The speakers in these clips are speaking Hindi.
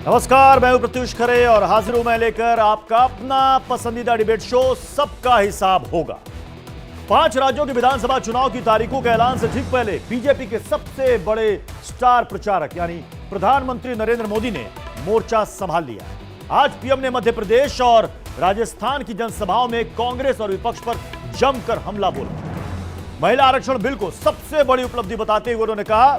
नमस्कार, मैं हूं प्रत्युष खरे और हाजिर हूं मैं लेकर आपका अपना पसंदीदा डिबेट शो सबका हिसाब होगा। 5 राज्यों के विधानसभा चुनाव की तारीखों के ऐलान से ठीक पहले बीजेपी के सबसे बड़े स्टार प्रचारक यानी प्रधानमंत्री नरेंद्र मोदी ने मोर्चा संभाल लिया है। आज पीएम ने मध्य प्रदेश और राजस्थान की जनसभाओं में कांग्रेस और विपक्ष पर जमकर हमला बोला। महिला आरक्षण बिल को सबसे बड़ी उपलब्धि बताते हुए उन्होंने कहा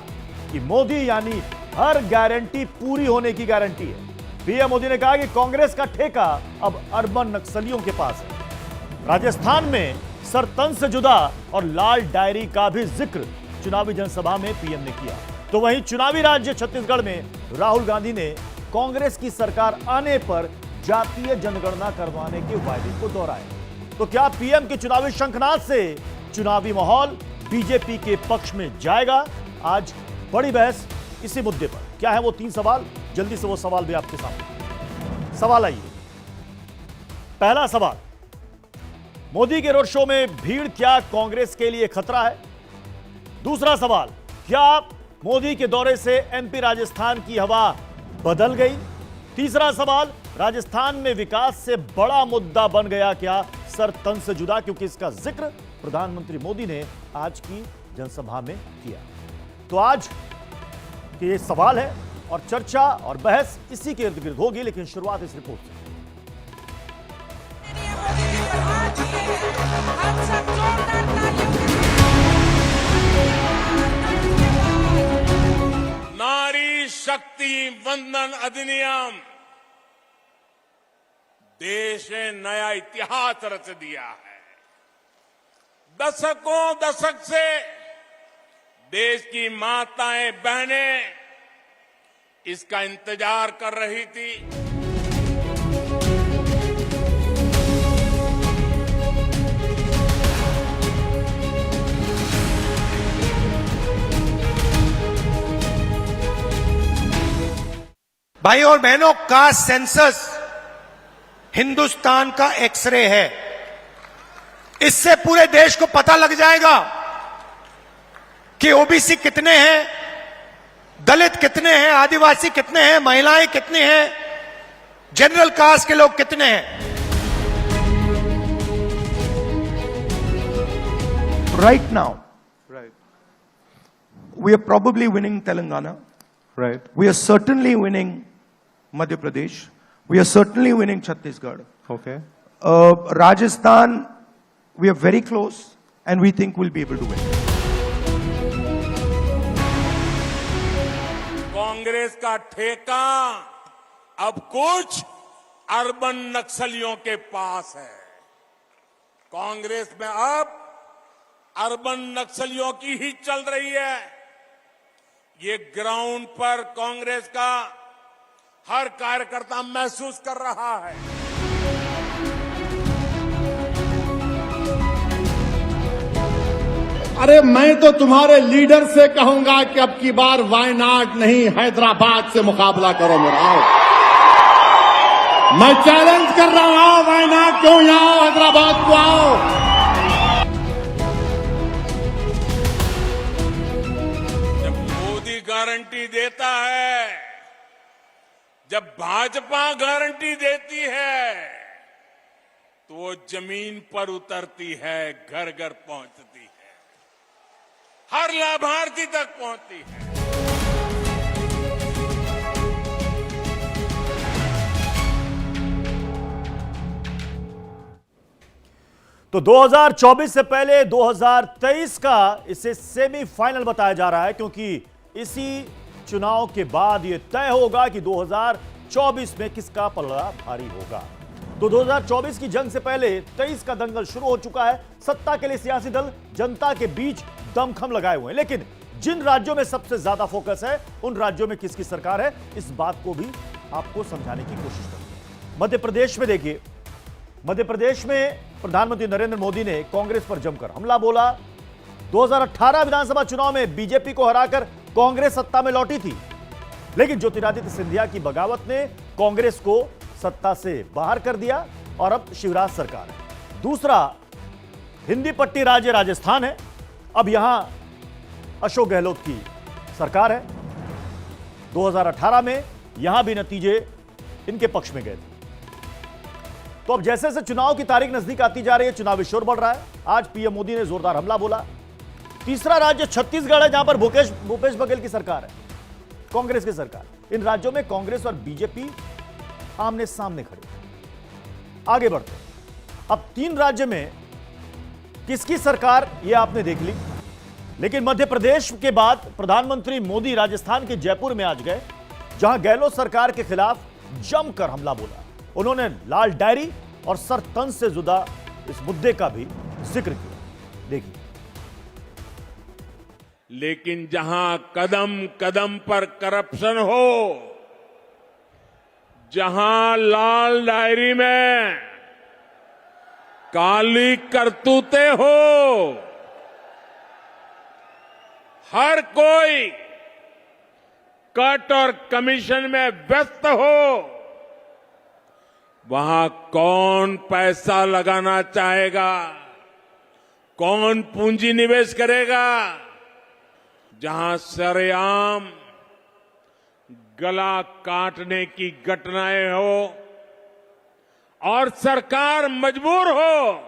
कि मोदी यानी हर गारंटी पूरी होने की गारंटी है। पीएम मोदी ने कहा कि कांग्रेस का ठेका अब अर्बन नक्सलियों के पास है। राजस्थान में सरतन से जुदा और लाल डायरी का भी जिक्र चुनावी जनसभा में पीएम ने किया। तो वहीं चुनावी राज्य छत्तीसगढ़ में राहुल गांधी ने कांग्रेस की सरकार आने पर जातीय जनगणना करवाने के वायदे को दोहराया। तो क्या पीएम के चुनावी शंखनाद से चुनावी माहौल बीजेपी के पक्ष में जाएगा? आज बड़ी बहस इसी मुद्दे पर। क्या है वो 3 सवाल? जल्दी से वो सवाल भी आपके सामने। सवाल आइए। पहला सवाल, मोदी के रोड शो में भीड़ क्या कांग्रेस के लिए खतरा है? दूसरा सवाल, क्या मोदी के दौरे से एमपी राजस्थान की हवा बदल गई? तीसरा सवाल, राजस्थान में विकास से बड़ा मुद्दा बन गया क्या सरतन से जुदा, क्योंकि इसका जिक्र प्रधानमंत्री मोदी ने आज की जनसभा में किया। तो आज कि ये सवाल है और चर्चा और बहस इसी के इर्द गिर्द होगी, लेकिन शुरुआत इस रिपोर्ट से। नारी शक्ति वंदन अधिनियम देश ने नया इतिहास रच दिया है। दशक से देश की माताएं बहनें इसका इंतजार कर रही थी। भाई और बहनों, कास्ट सेंसस हिंदुस्तान का एक्सरे है। इससे पूरे देश को पता लग जाएगा कि ओबीसी कितने हैं, दलित कितने हैं, आदिवासी कितने हैं, महिलाएं कितनी हैं, जनरल कास्ट के लोग कितने हैं। Right now, we are probably winning Telangana. Right. We are certainly winning Madhya Pradesh. We are certainly winning Chhattisgarh. Okay. Rajasthan, we are very close, and we think we'll be able to win. Congress का ठेका अब कुछ अर्बन नक्सलियों के पास है। कांग्रेस में अब अर्बन नक्सलियों की ही चल रही है। ये ग्राउंड पर कांग्रेस का हर कार्यकर्ता महसूस कर रहा है। अरे मैं तो तुम्हारे लीडर से कहूंगा कि अब की बार वायनाड नहीं हैदराबाद से मुकाबला करो मेरा। आओ, मैं चैलेंज कर रहा हूं, आओ वायनाड क्यों, यहाँ हैदराबाद को आओ। जब मोदी गारंटी देता है, जब भाजपा गारंटी देती है, तो वो जमीन पर उतरती है, घर घर पहुंचती है, हर लाभार्थी तक पहुंचती है। तो 2024 से पहले 2023 का इसे सेमीफाइनल बताया जा रहा है, क्योंकि इसी चुनाव के बाद यह तय होगा कि 2024 में किसका पलड़ा भारी होगा। तो 2024 की जंग से पहले 23 का दंगल शुरू हो चुका है। सत्ता के लिए सियासी दल जनता के बीच दमखम लगाए हुए हैं, लेकिन जिन राज्यों में सबसे ज्यादा फोकस है उन राज्यों में किसकी सरकार है, इस बात को भी आपको समझाने की कोशिश करेंगे। मध्य प्रदेश में देखिए, मध्य प्रदेश में प्रधानमंत्री नरेंद्र मोदी ने कांग्रेस पर जमकर हमला बोला। 2018 विधानसभा चुनाव में बीजेपी को हराकर कांग्रेस सत्ता में लौटी थी, लेकिन ज्योतिरादित्य सिंधिया की बगावत ने कांग्रेस को सत्ता से बाहर कर दिया और अब शिवराज सरकार है। दूसरा, हिंदी पट्टी राज्य राजस्थान है, अब यहां अशोक गहलोत की सरकार है। 2018 में यहां भी नतीजे इनके पक्ष में गए थे। तो अब जैसे जैसे चुनाव की तारीख नजदीक आती जा रही है, चुनावी शोर बढ़ रहा है। आज पीएम मोदी ने जोरदार हमला बोला। तीसरा राज्य छत्तीसगढ़ है, जहां पर भूपेश बघेल की सरकार है, कांग्रेस की सरकार। इन राज्यों में कांग्रेस और बीजेपी आमने सामने खड़े। आगे बढ़ते हैं। अब 3 राज्य में किसकी सरकार, यह आपने देख ली। लेकिन मध्य प्रदेश के बाद प्रधानमंत्री मोदी राजस्थान के जयपुर में आज गए, जहां गहलोत सरकार के खिलाफ जमकर हमला बोला। उन्होंने लाल डायरी और सरतंज से जुदा इस मुद्दे का भी जिक्र किया। देखिए। लेकिन जहां कदम कदम पर करप्शन हो, जहां लाल डायरी में काली करतूतें हो, हर कोई कट और कमीशन में व्यस्त हो, वहां कौन पैसा लगाना चाहेगा, कौन पूंजी निवेश करेगा। जहां सरेआम गला काटने की घटनाएं हो और सरकार मजबूर हो,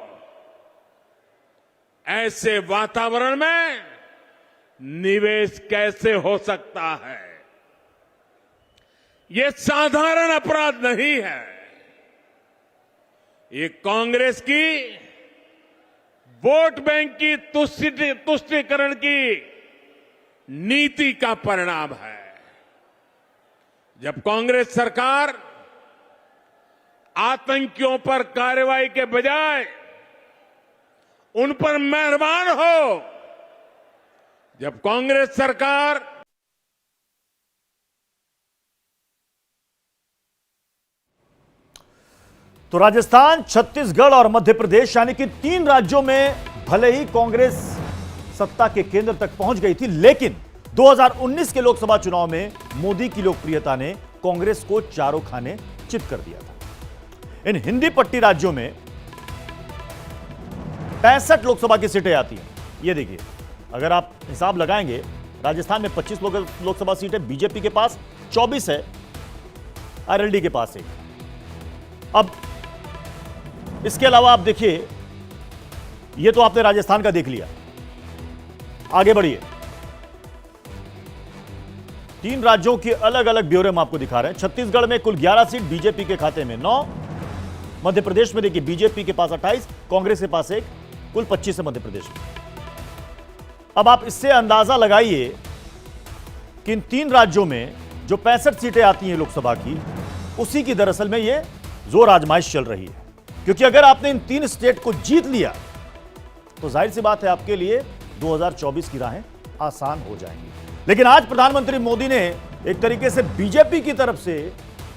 ऐसे वातावरण में निवेश कैसे हो सकता है। ये साधारण अपराध नहीं है, ये कांग्रेस की वोट बैंक की तुष्टीकरण की नीति का परिणाम है। जब कांग्रेस सरकार आतंकियों पर कार्रवाई के बजाय उन पर मेहरबान हो, जब कांग्रेस सरकार तो राजस्थान, छत्तीसगढ़ और मध्य प्रदेश यानी कि 3 राज्यों में भले ही कांग्रेस सत्ता के केंद्र तक पहुंच गई थी, लेकिन 2019 के लोकसभा चुनाव में मोदी की लोकप्रियता ने कांग्रेस को चारों खाने चित कर दिया था। इन हिंदी पट्टी राज्यों में 65 लोकसभा की सीटें आती हैं। ये देखिए, अगर आप हिसाब लगाएंगे, राजस्थान में 25 लोकसभा सीटें बीजेपी के पास, 24 है आरएलडी के पास 1। अब इसके अलावा आप देखिए, ये तो आपने राजस्थान का देख लिया। आगे बढ़िए। 3 राज्यों के अलग अलग ब्यौरे हम आपको दिखा रहे हैं। छत्तीसगढ़ में कुल 11 सीट बीजेपी के खाते में, 9। मध्य प्रदेश में देखिए, बीजेपी के पास 28, कांग्रेस के पास 1, कुल 25 है मध्य प्रदेश में। अब आप इससे अंदाजा लगाइए कि इन 3 राज्यों में जो 65 सीटें आती हैं लोकसभा की, उसी की दरअसल में ये जोर आजमाइश चल रही है। क्योंकि अगर आपने इन 3 स्टेट को जीत लिया तो जाहिर सी बात है आपके लिए 2024 की राहें आसान हो जाएंगी। लेकिन आज प्रधानमंत्री मोदी ने एक तरीके से बीजेपी की तरफ से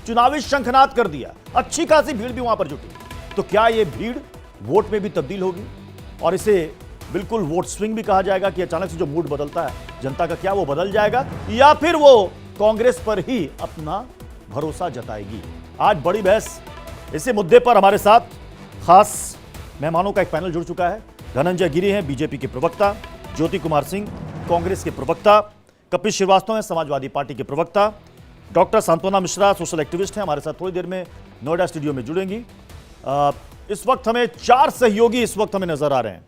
चुनावी शंखनाद कर दिया। अच्छी खासी भीड़ भी वहां पर जुटी। तो क्या यह भीड़ वोट में भी तब्दील होगी और इसे बिल्कुल वोट स्विंग भी कहा जाएगा कि अचानक से जो मूड बदलता है जनता का, क्या वो बदल जाएगा या फिर वो कांग्रेस पर ही अपना भरोसा जताएगी? आज बड़ी बहस इसी मुद्दे पर हमारे साथ खास मेहमानों का एक पैनल जुड़ चुका है। धनंजय गिरी हैं बीजेपी के प्रवक्ता, ज्योति कुमार सिंह कांग्रेस के प्रवक्ता, कपिल श्रीवास्तव हैं समाजवादी पार्टी के प्रवक्ता, डॉक्टर सांत्वना मिश्रा सोशल एक्टिविस्ट हैं, हमारे साथ थोड़ी देर में नोएडा स्टूडियो में जुड़ेंगी। इस वक्त हमें 4 सहयोगी इस वक्त हमें नजर आ रहे हैं।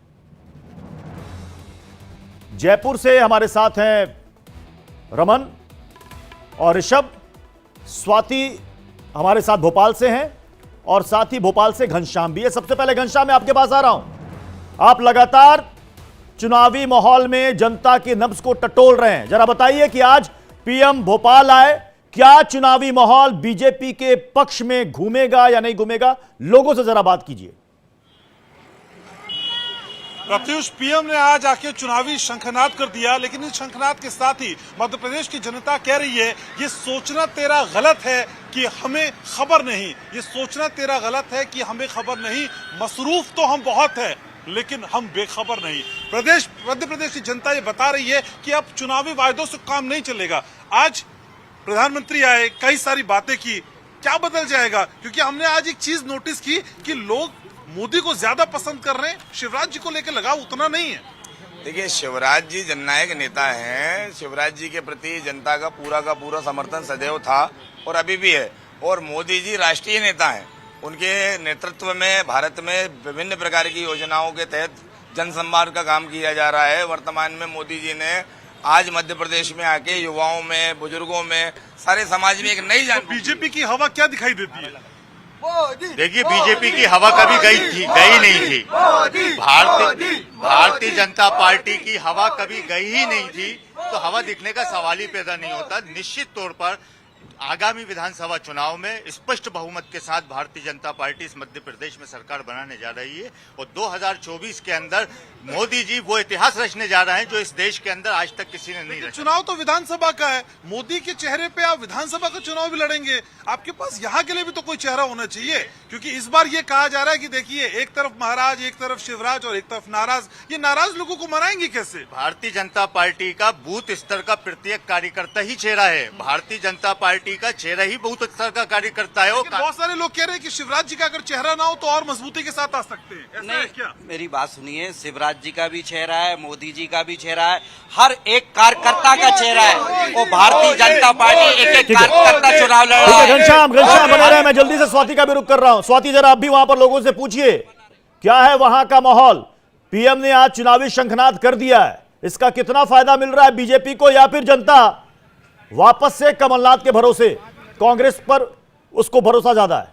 जयपुर से हमारे साथ हैं रमन और ऋषभ, स्वाति हमारे साथ भोपाल से हैं और साथ ही भोपाल से घनश्याम भी है। सबसे पहले घनश्याम, मैं आपके पास आ रहा हूं। आप लगातार चुनावी माहौल में जनता की नब्ज को टटोल रहे हैं, जरा बताइए कि आज पीएम भोपाल आए, क्या चुनावी माहौल बीजेपी के पक्ष में घूमेगा या नहीं घूमेगा? लोगों से जरा बात कीजिए। प्रत्युष, पीएम ने आज आके चुनावी शंखनाद कर दिया, लेकिन इस शंखनाद के साथ ही मध्य प्रदेश की जनता कह रही है ये सोचना तेरा गलत है कि हमें खबर नहीं, ये सोचना तेरा गलत है कि हमें खबर नहीं। मसरूफ तो हम बहुत है लेकिन हम बेखबर नहीं। मध्य प्रदेश की जनता ये बता रही है कि अब चुनावी वायदों से काम नहीं चलेगा। आज प्रधानमंत्री आए, कई सारी बातें की, क्या बदल जाएगा? क्योंकि हमने आज एक चीज नोटिस की कि लोग मोदी को ज्यादा पसंद कर रहे हैं, शिवराज जी को लेकर लगाव उतना नहीं है। देखिए, शिवराज जी जननायक नेता हैं। शिवराज जी के प्रति जनता का पूरा समर्थन सदैव था और अभी भी है। और मोदी जी राष्ट्रीय नेता हैं। उनके नेतृत्व में भारत में विभिन्न प्रकार की योजनाओं के तहत जनसंवाद का काम किया जा रहा है। वर्तमान में मोदी जी ने आज मध्य प्रदेश में आके युवाओं में, बुजुर्गों में, सारे समाज में एक नई जान। बीजेपी की हवा क्या दिखाई देती है? देखिए, बीजेपी की हवा कभी गई नहीं थी। भारतीय जनता पार्टी की हवा कभी गई ही नहीं थी, तो हवा दिखने का सवाल ही पैदा नहीं होता। निश्चित तौर पर आगामी विधानसभा चुनाव में स्पष्ट बहुमत के साथ भारतीय जनता पार्टी इस मध्य प्रदेश में सरकार बनाने जा रही है और 2024 के अंदर मोदी जी वो इतिहास रचने जा रहे हैं जो इस देश के अंदर आज तक किसी ने नहीं रचा। चुनाव तो विधानसभा का है, मोदी के चेहरे पे आप विधानसभा का चुनाव भी लड़ेंगे। आपके पास यहाँ के लिए भी तो कोई चेहरा होना चाहिए, क्योंकि इस बार ये कहा जा रहा है कि देखिए, एक तरफ महाराज, एक तरफ शिवराज और एक तरफ नाराज। ये नाराज लोगों को मनाएंगे कैसे? भारतीय जनता पार्टी का बूथ स्तर का प्रत्येक कार्यकर्ता ही चेहरा है। भारतीय जनता पार्टी का चेहरा ही बूथ स्तर का कार्यकर्ता है। बहुत सारे लोग कह रहे हैं कि शिवराज जी का अगर चेहरा ना हो तो और मजबूती के साथ आ सकते हैं। ऐसा है क्या? मेरी बात सुनिए, शिवराज जी का भी चेहरा है, मोदी जी का भी चेहरा है, हर एक कार्यकर्ता का चेहरा है। वो भारतीय जनता पार्टी एक कार्यकर्ता चुनाव लड़ रहा है। घनश्याम बने रहे। मैं जल्दी से स्वाति का भी रुख कर रहा हूं। स्वाति, जरा आप भी वहां पर लोगों से पूछिए, क्या है वहां का माहौल? पीएम ने आज चुनावी शंखनाद कर दिया है, इसका कितना फायदा मिल रहा है बीजेपी को, या फिर जनता वापस से कमलनाथ के भरोसे, कांग्रेस पर उसको भरोसा ज्यादा है?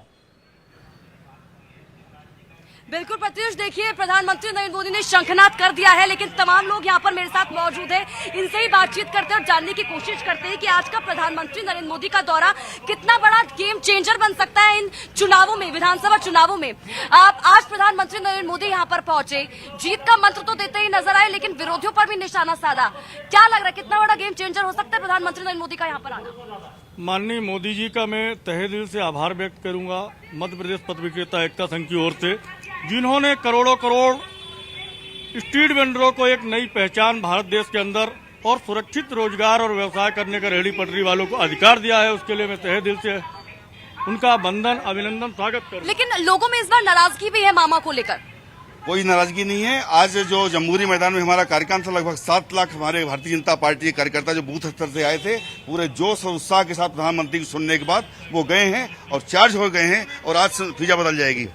बिल्कुल प्रत्युष, देखिए, प्रधानमंत्री नरेंद्र मोदी ने शंखनाद कर दिया है, लेकिन तमाम लोग यहाँ पर मेरे साथ मौजूद हैं, इनसे ही बातचीत करते हैं और जानने की कोशिश करते हैं कि आज का प्रधानमंत्री नरेंद्र मोदी का दौरा कितना बड़ा गेम चेंजर बन सकता है इन चुनावों में, विधानसभा चुनावों में। आज प्रधानमंत्री नरेंद्र मोदी यहाँ पर पहुंचे, जीत का मंत्र तो देते ही नजर आए, लेकिन विरोधियों पर भी निशाना साधा। क्या लग रहा है, कितना बड़ा गेम चेंजर हो सकता है प्रधानमंत्री नरेंद्र मोदी का यहाँ पर आना? माननीय मोदी जी का मैं तहे दिल से आभार व्यक्त करूंगा मध्य प्रदेश पथ विक्रेता एकता संघ की ओर से, जिन्होंने करोड़ों करोड़ स्ट्रीट वेंडरों को एक नई पहचान भारत देश के अंदर और सुरक्षित रोजगार और व्यवसाय करने का रेहड़ी पटरी वालों को अधिकार दिया है। उसके लिए मैं तहे दिल से उनका वंदन, अभिनंदन, स्वागत करूं। लेकिन लोगों में इस बार नाराजगी भी है मामा को लेकर। कोई नाराजगी नहीं है। आज जो जमहूरी मैदान में हमारा कार्यक्रम था, लगभग 7 लाख हमारे भारतीय जनता पार्टी के कार्यकर्ता जो बूथ स्तर से आए थे, पूरे जोश और उत्साह के साथ प्रधानमंत्री को सुनने के बाद वो गए हैं और चार्ज हो गए हैं और आज फिजा बदल जाएगी।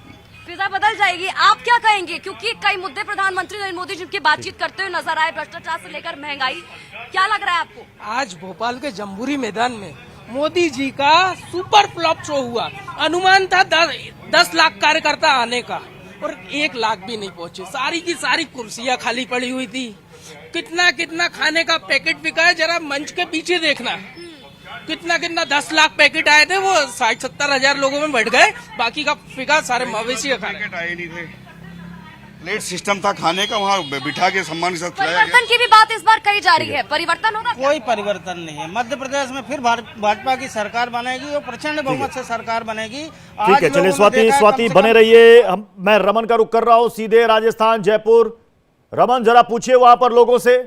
फिजा बदल जाएगी, आप क्या कहेंगे? क्योंकि कई मुद्दे प्रधानमंत्री नरेंद्र मोदी जिनकी बातचीत करते हुए नजर आए, भ्रष्टाचार से लेकर महंगाई, क्या लग रहा है आपको? आज भोपाल के जमहूरी मैदान में मोदी जी का सुपर फ्लॉप शो हुआ। अनुमान था 10 लाख कार्यकर्ता आने का और 1 लाख भी नहीं पहुंचे। सारी की सारी कुर्सियां खाली पड़ी हुई थी। कितना खाने का पैकेट बिका है, जरा मंच के पीछे देखना, कितना 10 लाख पैकेट आए थे, वो 60-70 हजार लोगों में बढ़ गए। बाकी का फिका सारे मवेशी का पैकेट आए नहीं थे। प्लेट सिस्टम था खाने का, वहाँ बिठा के सम्मान के साथ खिलाया गया। परिवर्तन की भी बात इस बार कही जा रही है, परिवर्तन होगा? कोई परिवर्तन नहीं है। मध्य प्रदेश में फिर भाजपा की सरकार बनेगी और प्रचंड बहुमत से सरकार बनेगी। ठीक है, चलिए स्वाति बने रहिए। मैं रमन का रुख कर रहा हूं सीधे राजस्थान, जयपुर। रमन, जरा पूछिए वहां पर लोगों से,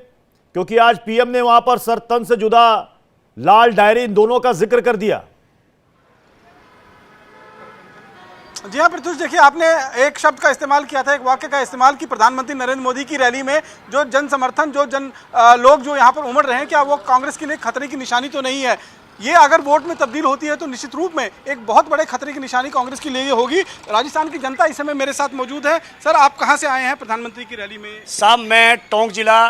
क्योंकि आज पीएम ने वहां पर सर तन से जुदा, लाल डायरी, इन दोनों का जिक्र कर दिया। जी हाँ प्रत्युष, देखिए, आपने एक शब्द का इस्तेमाल किया था, एक वाक्य का इस्तेमाल की प्रधानमंत्री नरेंद्र मोदी की रैली में जो जन समर्थन, लोग जो यहाँ पर उमड़ रहे हैं, क्या वो कांग्रेस के लिए खतरे की निशानी तो नहीं है? ये अगर वोट में तब्दील होती है तो निश्चित रूप में एक बहुत बड़े खतरे की निशानी कांग्रेस के लिए होगी। राजस्थान की जनता इस समय मेरे साथ मौजूद है। सर, आप कहाँ से आए हैं प्रधानमंत्री की रैली में? साहब, मैं टोंक जिला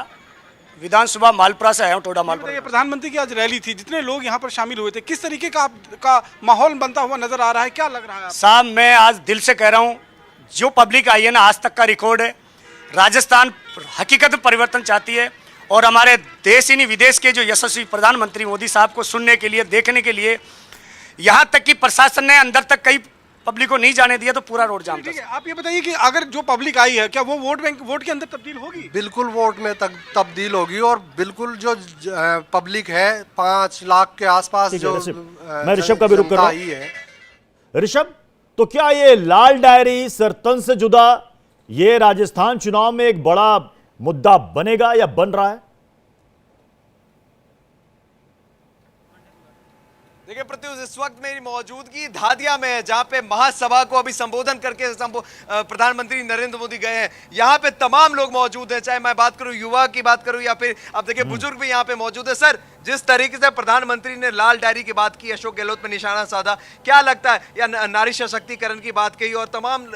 विधानसभा मालपुरा से आया हूँ, टोडा मालपुरा। ये प्रधानमंत्री की आज रैली थी, जितने लोग यहाँ पर शामिल हुए थे, किस तरीके का माहौल बनता हुआ नजर आ रहा है, क्या लग रहा है? साहब, मैं आज दिल से कह रहा हूँ, जो पब्लिक आई है ना, आज तक का रिकॉर्ड है। राजस्थान हकीकत में परिवर्तन चाहती है और हमारे देश ही नहीं विदेश के जो यशस्वी प्रधानमंत्री मोदी साहब को सुनने के लिए, देखने के लिए, यहाँ तक कि प्रशासन ने अंदर तक कई पब्लिक को नहीं जाने दिया तो पूरा रोड जाम था। आप ये बताइए कि अगर जो पब्लिक आई है, क्या वो वोट के अंदर तब्दील होगी? बिल्कुल वोट में तब्दील होगी और बिल्कुल जो पब्लिक है 5 लाख के आसपास जो मैं ऋषभ का भी रुख कर रहा हूं। ऋषभ, तो क्या ये लाल डायरी, सरतन से जुदा, ये राजस्थान चुनाव में एक बड़ा मुद्दा बनेगा या बन रहा है? देखिए प्रत्युष, इस वक्त मेरी मौजूदगी धादिया में है, जहां पे महासभा को अभी संबोधन करके प्रधानमंत्री नरेंद्र मोदी गए हैं। यहाँ पे तमाम लोग मौजूद हैं, चाहे मैं बात करूं युवा की बात करूं या फिर आप देखिए बुजुर्ग भी यहाँ पे मौजूद है। सर, जिस तरीके से प्रधानमंत्री ने लाल डायरी की बात की, अशोक गहलोत पे निशाना साधा, क्या लगता है, या नारी सशक्तिकरण की बात कही, और तमाम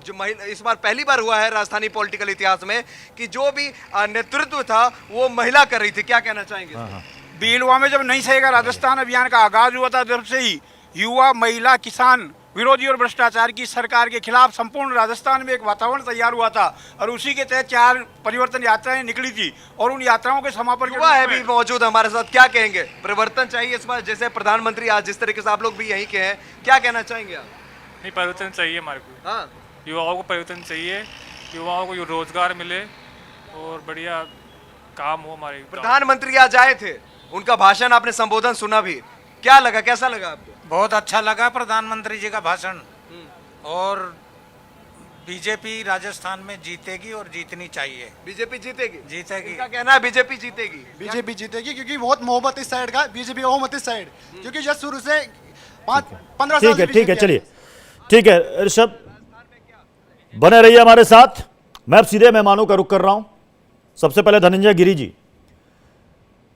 जो महिला, इस बार पहली बार हुआ है राजस्थानी पॉलिटिकल इतिहास में कि जो भी नेतृत्व था वो महिला कर रही थी, क्या कहना चाहेंगे? बीलवा में जब नई सहेगा राजस्थान अभियान का आगाज हुआ था, तब से ही युवा, महिला, किसान विरोधी और भ्रष्टाचार की सरकार के खिलाफ संपूर्ण राजस्थान में एक वातावरण तैयार हुआ था और उसी के तहत 4 परिवर्तन यात्राएं निकली थी और उन यात्राओं के समापन युवा है भी मौजूद हमारे साथ, क्या कहेंगे? परिवर्तन चाहिए इस बार, जैसे प्रधानमंत्री आज जिस तरीके से आप लोग भी यहीं के हैं, क्या कहना चाहेंगे आप? नहीं, परिवर्तन चाहिए हमारे को। हाँ, युवाओं को परिवर्तन चाहिए, युवाओं को रोजगार मिले और बढ़िया काम हो हमारे। प्रधानमंत्री आज आए थे, उनका भाषण आपने संबोधन सुना भी, क्या लगा, कैसा लगा आपको? बहुत अच्छा लगा प्रधानमंत्री जी का भाषण। और बीजेपी राजस्थान में जीतेगी और जीतनी चाहिए। बीजेपी जीतेगी? जीतेगी। इनका कहना है बीजेपी जीतेगी। बीजेपी जीतेगी क्योंकि बहुत मोहब्बत इस साइड का, बीजेपी बहुमत इस साइड, क्योंकि जब शुरू से 5-15 साल से ठीक है, चलिए ठीक है ऋषभ, बने रहिए हमारे साथ। मैं अब सीधे मेहमानों का रुख कर रहा हूं। सबसे पहले धनंजय गिरी जी,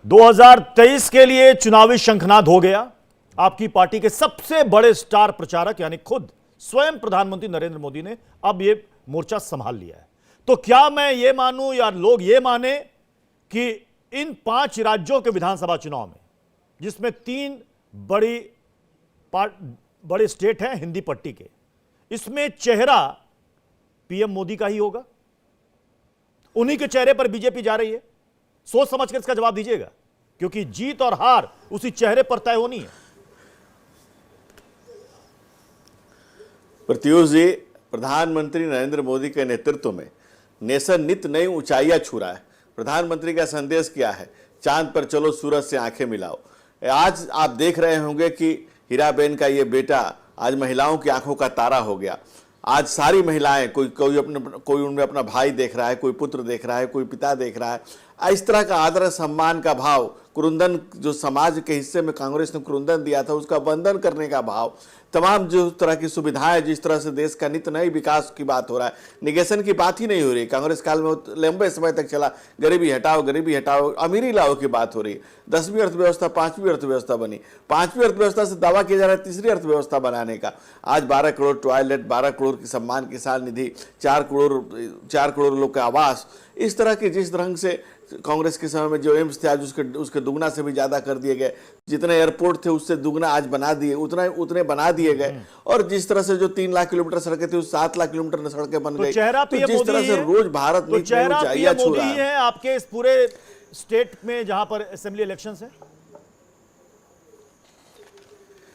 2023 के लिए चुनावी शंखनाद हो गया। आपकी पार्टी के सबसे बड़े स्टार प्रचारक यानी खुद स्वयं प्रधानमंत्री नरेंद्र मोदी ने अब यह मोर्चा संभाल लिया है। तो क्या मैं ये मानूं या लोग ये माने कि इन 5 राज्यों के विधानसभा चुनाव में, जिसमें 3 बड़े स्टेट हैं हिंदी पट्टी के, इसमें चेहरा पीएम मोदी का ही होगा? उन्हीं के चेहरे पर बीजेपी जा रही है? सोच समझ कर इसका जवाब दीजिएगा, क्योंकि जीत और हार उसी चेहरे पर तय होनी है। प्रत्युष जी, प्रधानमंत्री नरेंद्र मोदी के नेतृत्व में नेशन नित नई ऊंचाइयां छू रहा है। प्रधानमंत्री का संदेश क्या है? चांद पर चलो, सूरज से आंखें मिलाओ। आज आप देख रहे होंगे कि हीराबेन का ये बेटा आज महिलाओं की आंखों का तारा हो गया। आज सारी महिलाएं, कोई उनमें अपना भाई देख रहा है, कोई पुत्र देख रहा है, कोई पिता देख रहा है। इस तरह का आदर सम्मान का भाव, कुरुंदन जो समाज के हिस्से में कांग्रेस ने कुरुंदन दिया था उसका बंधन करने का भाव, तमाम जो तरह की सुविधाएं, जिस तरह से देश का नित नए विकास की बात हो रहा है, निगेशन की बात ही नहीं हो रही। कांग्रेस काल में लंबे समय तक चला गरीबी हटाओ, अमीरी लाओ की बात हो रही है। 10वीं अर्थव्यवस्था 5वीं अर्थव्यवस्था बनी, 5वीं अर्थव्यवस्था से दावा किया जा रहा है 3री अर्थव्यवस्था बनाने का। आज 12 करोड़ टॉयलेट, 12 करोड़ की सम्मान किसान निधि, 4 करोड़ लोग का आवास, इस तरह की जिस ढंग से कांग्रेस के समय में जो एम्स थे आज उसके दुगना से भी ज्यादा कर दिए गए। जितने एयरपोर्ट थे उससे दुगना आज बना दिए, उतने बना दिए गए। और जिस तरह से जो 3 लाख किलोमीटर सड़कें थी उस 7 लाख किलोमीटर सड़कें बन गई। तो जिस तरह से रोज भारत तो चेहरा पीएम मोदी है आपके इस पूरे स्टेट में जहां पर असेंबली इलेक्शंस है।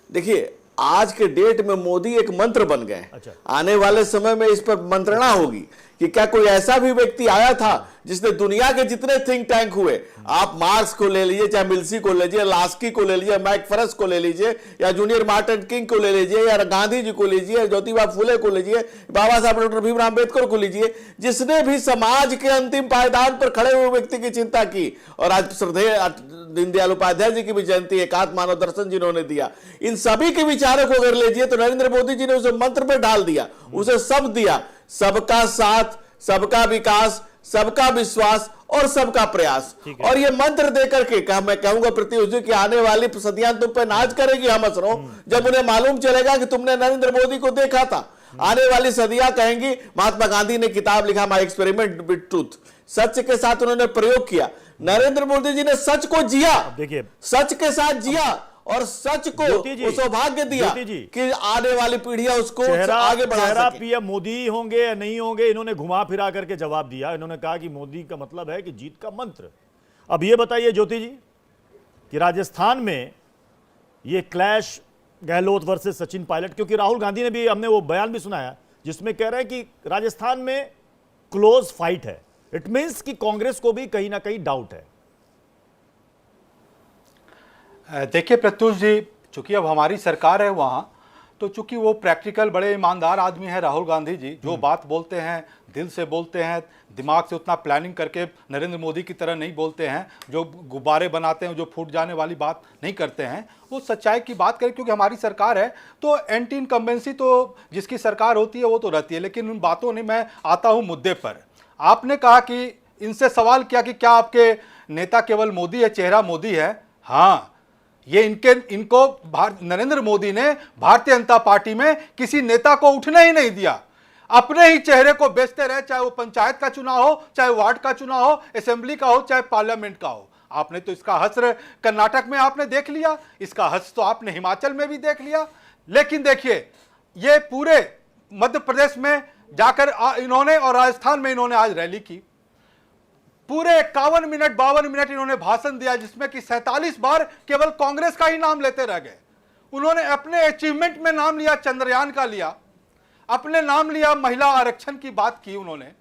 देखिए, आज के डेट में मोदी एक मंत्र बन गए। आने वाले समय में इस पर मंत्रणा होगी कि क्या कोई ऐसा भी व्यक्ति आया था जिसने दुनिया के जितने थिंक टैंक हुए, आप मार्क्स को ले लीजिए, चाहे मिल्सी को ले लीजिए, लास्की को ले लीजिए, मैकफरस को ले लीजिए, या जूनियर मार्टिन किंग को ले लीजिए, या गांधी जी को लीजिए, ज्योतिबा फुले को लीजिए, बाबा साहब डॉक्टर भीमराव अम्बेडकर को लीजिए, जिसने भी समाज के अंतिम पायदान पर खड़े हुए व्यक्ति की चिंता की। और आज श्रद्धेय दीनदयाल उपाध्याय जी की भी जयंती, एकात्म मानव दर्शन जिन्होंने दिया, इन सभी के विचारों को अगर लीजिए तो नरेंद्र मोदी जी ने उसे मंत्र पर डाल दिया, उसे शब्द दिया, सबका साथ, सबका विकास, सबका विश्वास और सबका प्रयास। और ये मंत्र देकर के मैं कहूंगा प्रत्युष जी कि आने वाली सदियां तुम पे नाच करेगी हम असरों, जब उन्हें मालूम चलेगा कि तुमने नरेंद्र मोदी को देखा था। आने वाली सदियां कहेंगी महात्मा गांधी ने किताब लिखा माय एक्सपेरिमेंट विद ट्रूथ, सच के साथ उन्होंने प्रयोग किया। नरेंद्र मोदी जी ने सच को जिया, देखिए सच के साथ जिया और सच को सौभाग्य दिया कि आने वाली पीढ़ियां उसको आगे बढ़ा सके। पीएम मोदी होंगे या नहीं होंगे, इन्होंने घुमा फिरा करके जवाब दिया। इन्होंने कहा कि मोदी का मतलब है कि जीत का मंत्र। अब ये बताइए ज्योति जी कि राजस्थान में ये क्लैश गहलोत वर्सेस सचिन पायलट, क्योंकि राहुल गांधी ने भी, हमने वो बयान भी सुनाया जिसमें कह रहे हैं कि राजस्थान में क्लोज फाइट है। इट मींस कि कांग्रेस को भी कहीं ना कहीं डाउट है। देखिए प्रत्युष जी, चूंकि अब हमारी सरकार है वहाँ, तो चूंकि वो प्रैक्टिकल बड़े ईमानदार आदमी है राहुल गांधी जी, जो बात बोलते हैं दिल से बोलते हैं, दिमाग से उतना प्लानिंग करके नरेंद्र मोदी की तरह नहीं बोलते हैं, जो गुब्बारे बनाते हैं, जो फूट जाने वाली बात नहीं करते हैं, वो सच्चाई की बात करें। क्योंकि हमारी सरकार है तो एंटी इनकम्बेंसी तो जिसकी सरकार होती है वो तो रहती है। लेकिन उन बातों ने, मैं आता हूँ मुद्दे पर। आपने कहा कि इनसे सवाल किया कि क्या आपके नेता केवल मोदी है, चेहरा मोदी है? हाँ, ये इनको नरेंद्र मोदी ने भारतीय जनता पार्टी में किसी नेता को उठने ही नहीं दिया। अपने ही चेहरे को बेचते रहे, चाहे वो पंचायत का चुनाव हो, चाहे वार्ड का चुनाव हो, असेंबली का हो, चाहे पार्लियामेंट का हो। आपने तो इसका हश्र कर्नाटक में आपने देख लिया, इसका हश्र तो आपने हिमाचल में भी देख लिया। लेकिन देखिए, ये पूरे मध्य प्रदेश में जाकर इन्होंने और राजस्थान में इन्होंने आज रैली की। पूरे 51 मिनट 52 मिनट इन्होंने भाषण दिया, जिसमें कि 47 बार केवल कांग्रेस का ही नाम लेते रह गए। उन्होंने अपने अचीवमेंट में नाम लिया, चंद्रयान का लिया, अपने नाम लिया, महिला आरक्षण की बात की उन्होंने।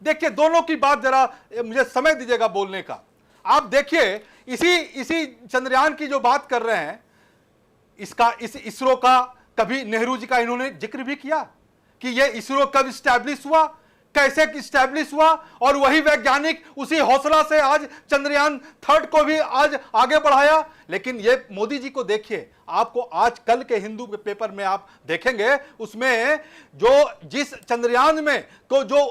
देखिए, दोनों की बात जरा मुझे समय दीजिएगा बोलने का। आप देखिए, इसी चंद्रयान की जो बात कर रहे हैं, इस इसरो का कभी नेहरू जी का इन्होंने जिक्र भी किया कि ये इसरो कब स्टैब्लिश हुआ, कैसे स्टैब्लिश हुआ, और वही वैज्ञानिक उसी हौसला से आज चंद्रयान 3 को भी आज आगे बढ़ाया। लेकिन ये मोदी जी को देखिए, आपको आज कल के हिंदू पेपर में आप देखेंगे, उसमें जिस चंद्रयान में को जो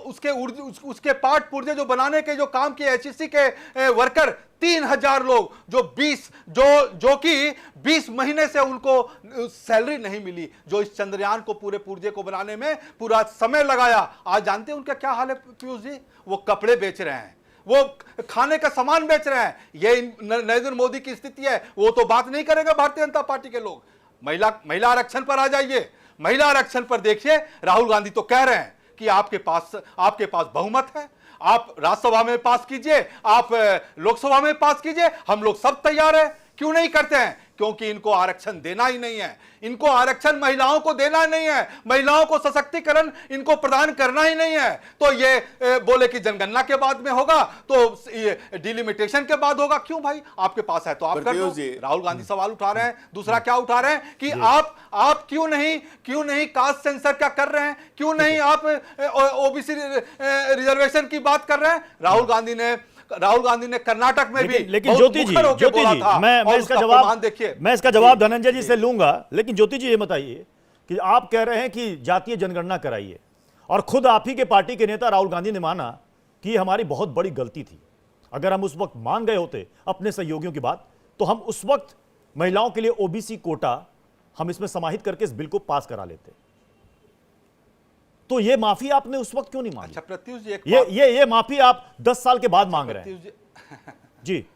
उसके पार्ट पुर्जे जो बनाने के जो काम किए एचईसी के वर्कर 3000 लोग, जो कि 20 महीने से उनको सैलरी नहीं मिली, जो इस चंद्रयान को पूरे पुर्जे को बनाने में पूरा समय लगाया। आज जानते हैं उनका क्या हाल है पीयूष जी? वो कपड़े बेच रहे हैं, वो खाने का सामान बेच रहे हैं। ये नरेंद्र मोदी की स्थिति है। वो तो बात नहीं करेगा भारतीय जनता पार्टी के लोग। महिला आरक्षण पर आ जाइए। महिला आरक्षण पर देखिए, राहुल गांधी तो कह रहे हैं कि आपके पास बहुमत है, आप राज्यसभा में पास कीजिए, आप लोकसभा में पास कीजिए, हम लोग सब तैयार है। क्यों नहीं करते हैं? क्योंकि इनको आरक्षण देना ही नहीं है। इनको आरक्षण महिलाओं को देना ही नहीं है, महिलाओं को सशक्तिकरण इनको प्रदान करना ही नहीं है। तो ये बोले कि जनगणना के बाद में होगा, तो डिलिमिटेशन के बाद होगा। क्यों भाई? आपके पास है तो आप कर दो। राहुल गांधी सवाल उठा रहे हैं। दूसरा क्या उठा रहे हैं कि आप क्यों नहीं कास्ट सेंसर क्या कर रहे हैं? क्यों नहीं आप ओबीसी रिजर्वेशन की बात कर रहे हैं? राहुल गांधी ने कर्नाटक में भी, लेकिन ज्योति जी मैं इसका जवाब धनंजय जी से लूंगा। लेकिन ज्योति जी ये बताइए कि आप कह रहे हैं कि जातीय जनगणना कराइए, और खुद आप ही के पार्टी के नेता राहुल गांधी ने माना कि हमारी बहुत बड़ी गलती थी। अगर हम उस वक्त मान गए होते अपने सहयोगियों की बात, तो हम उस वक्त महिलाओं के लिए ओबीसी कोटा हम इसमें समाहित करके इस बिल को पास करा लेते। तो ये माफी आपने उस वक्त क्यों नहीं मांगी? अच्छा प्रत्युष जी, ये माफी आप 10 साल के बाद मांग रहे हैं जी।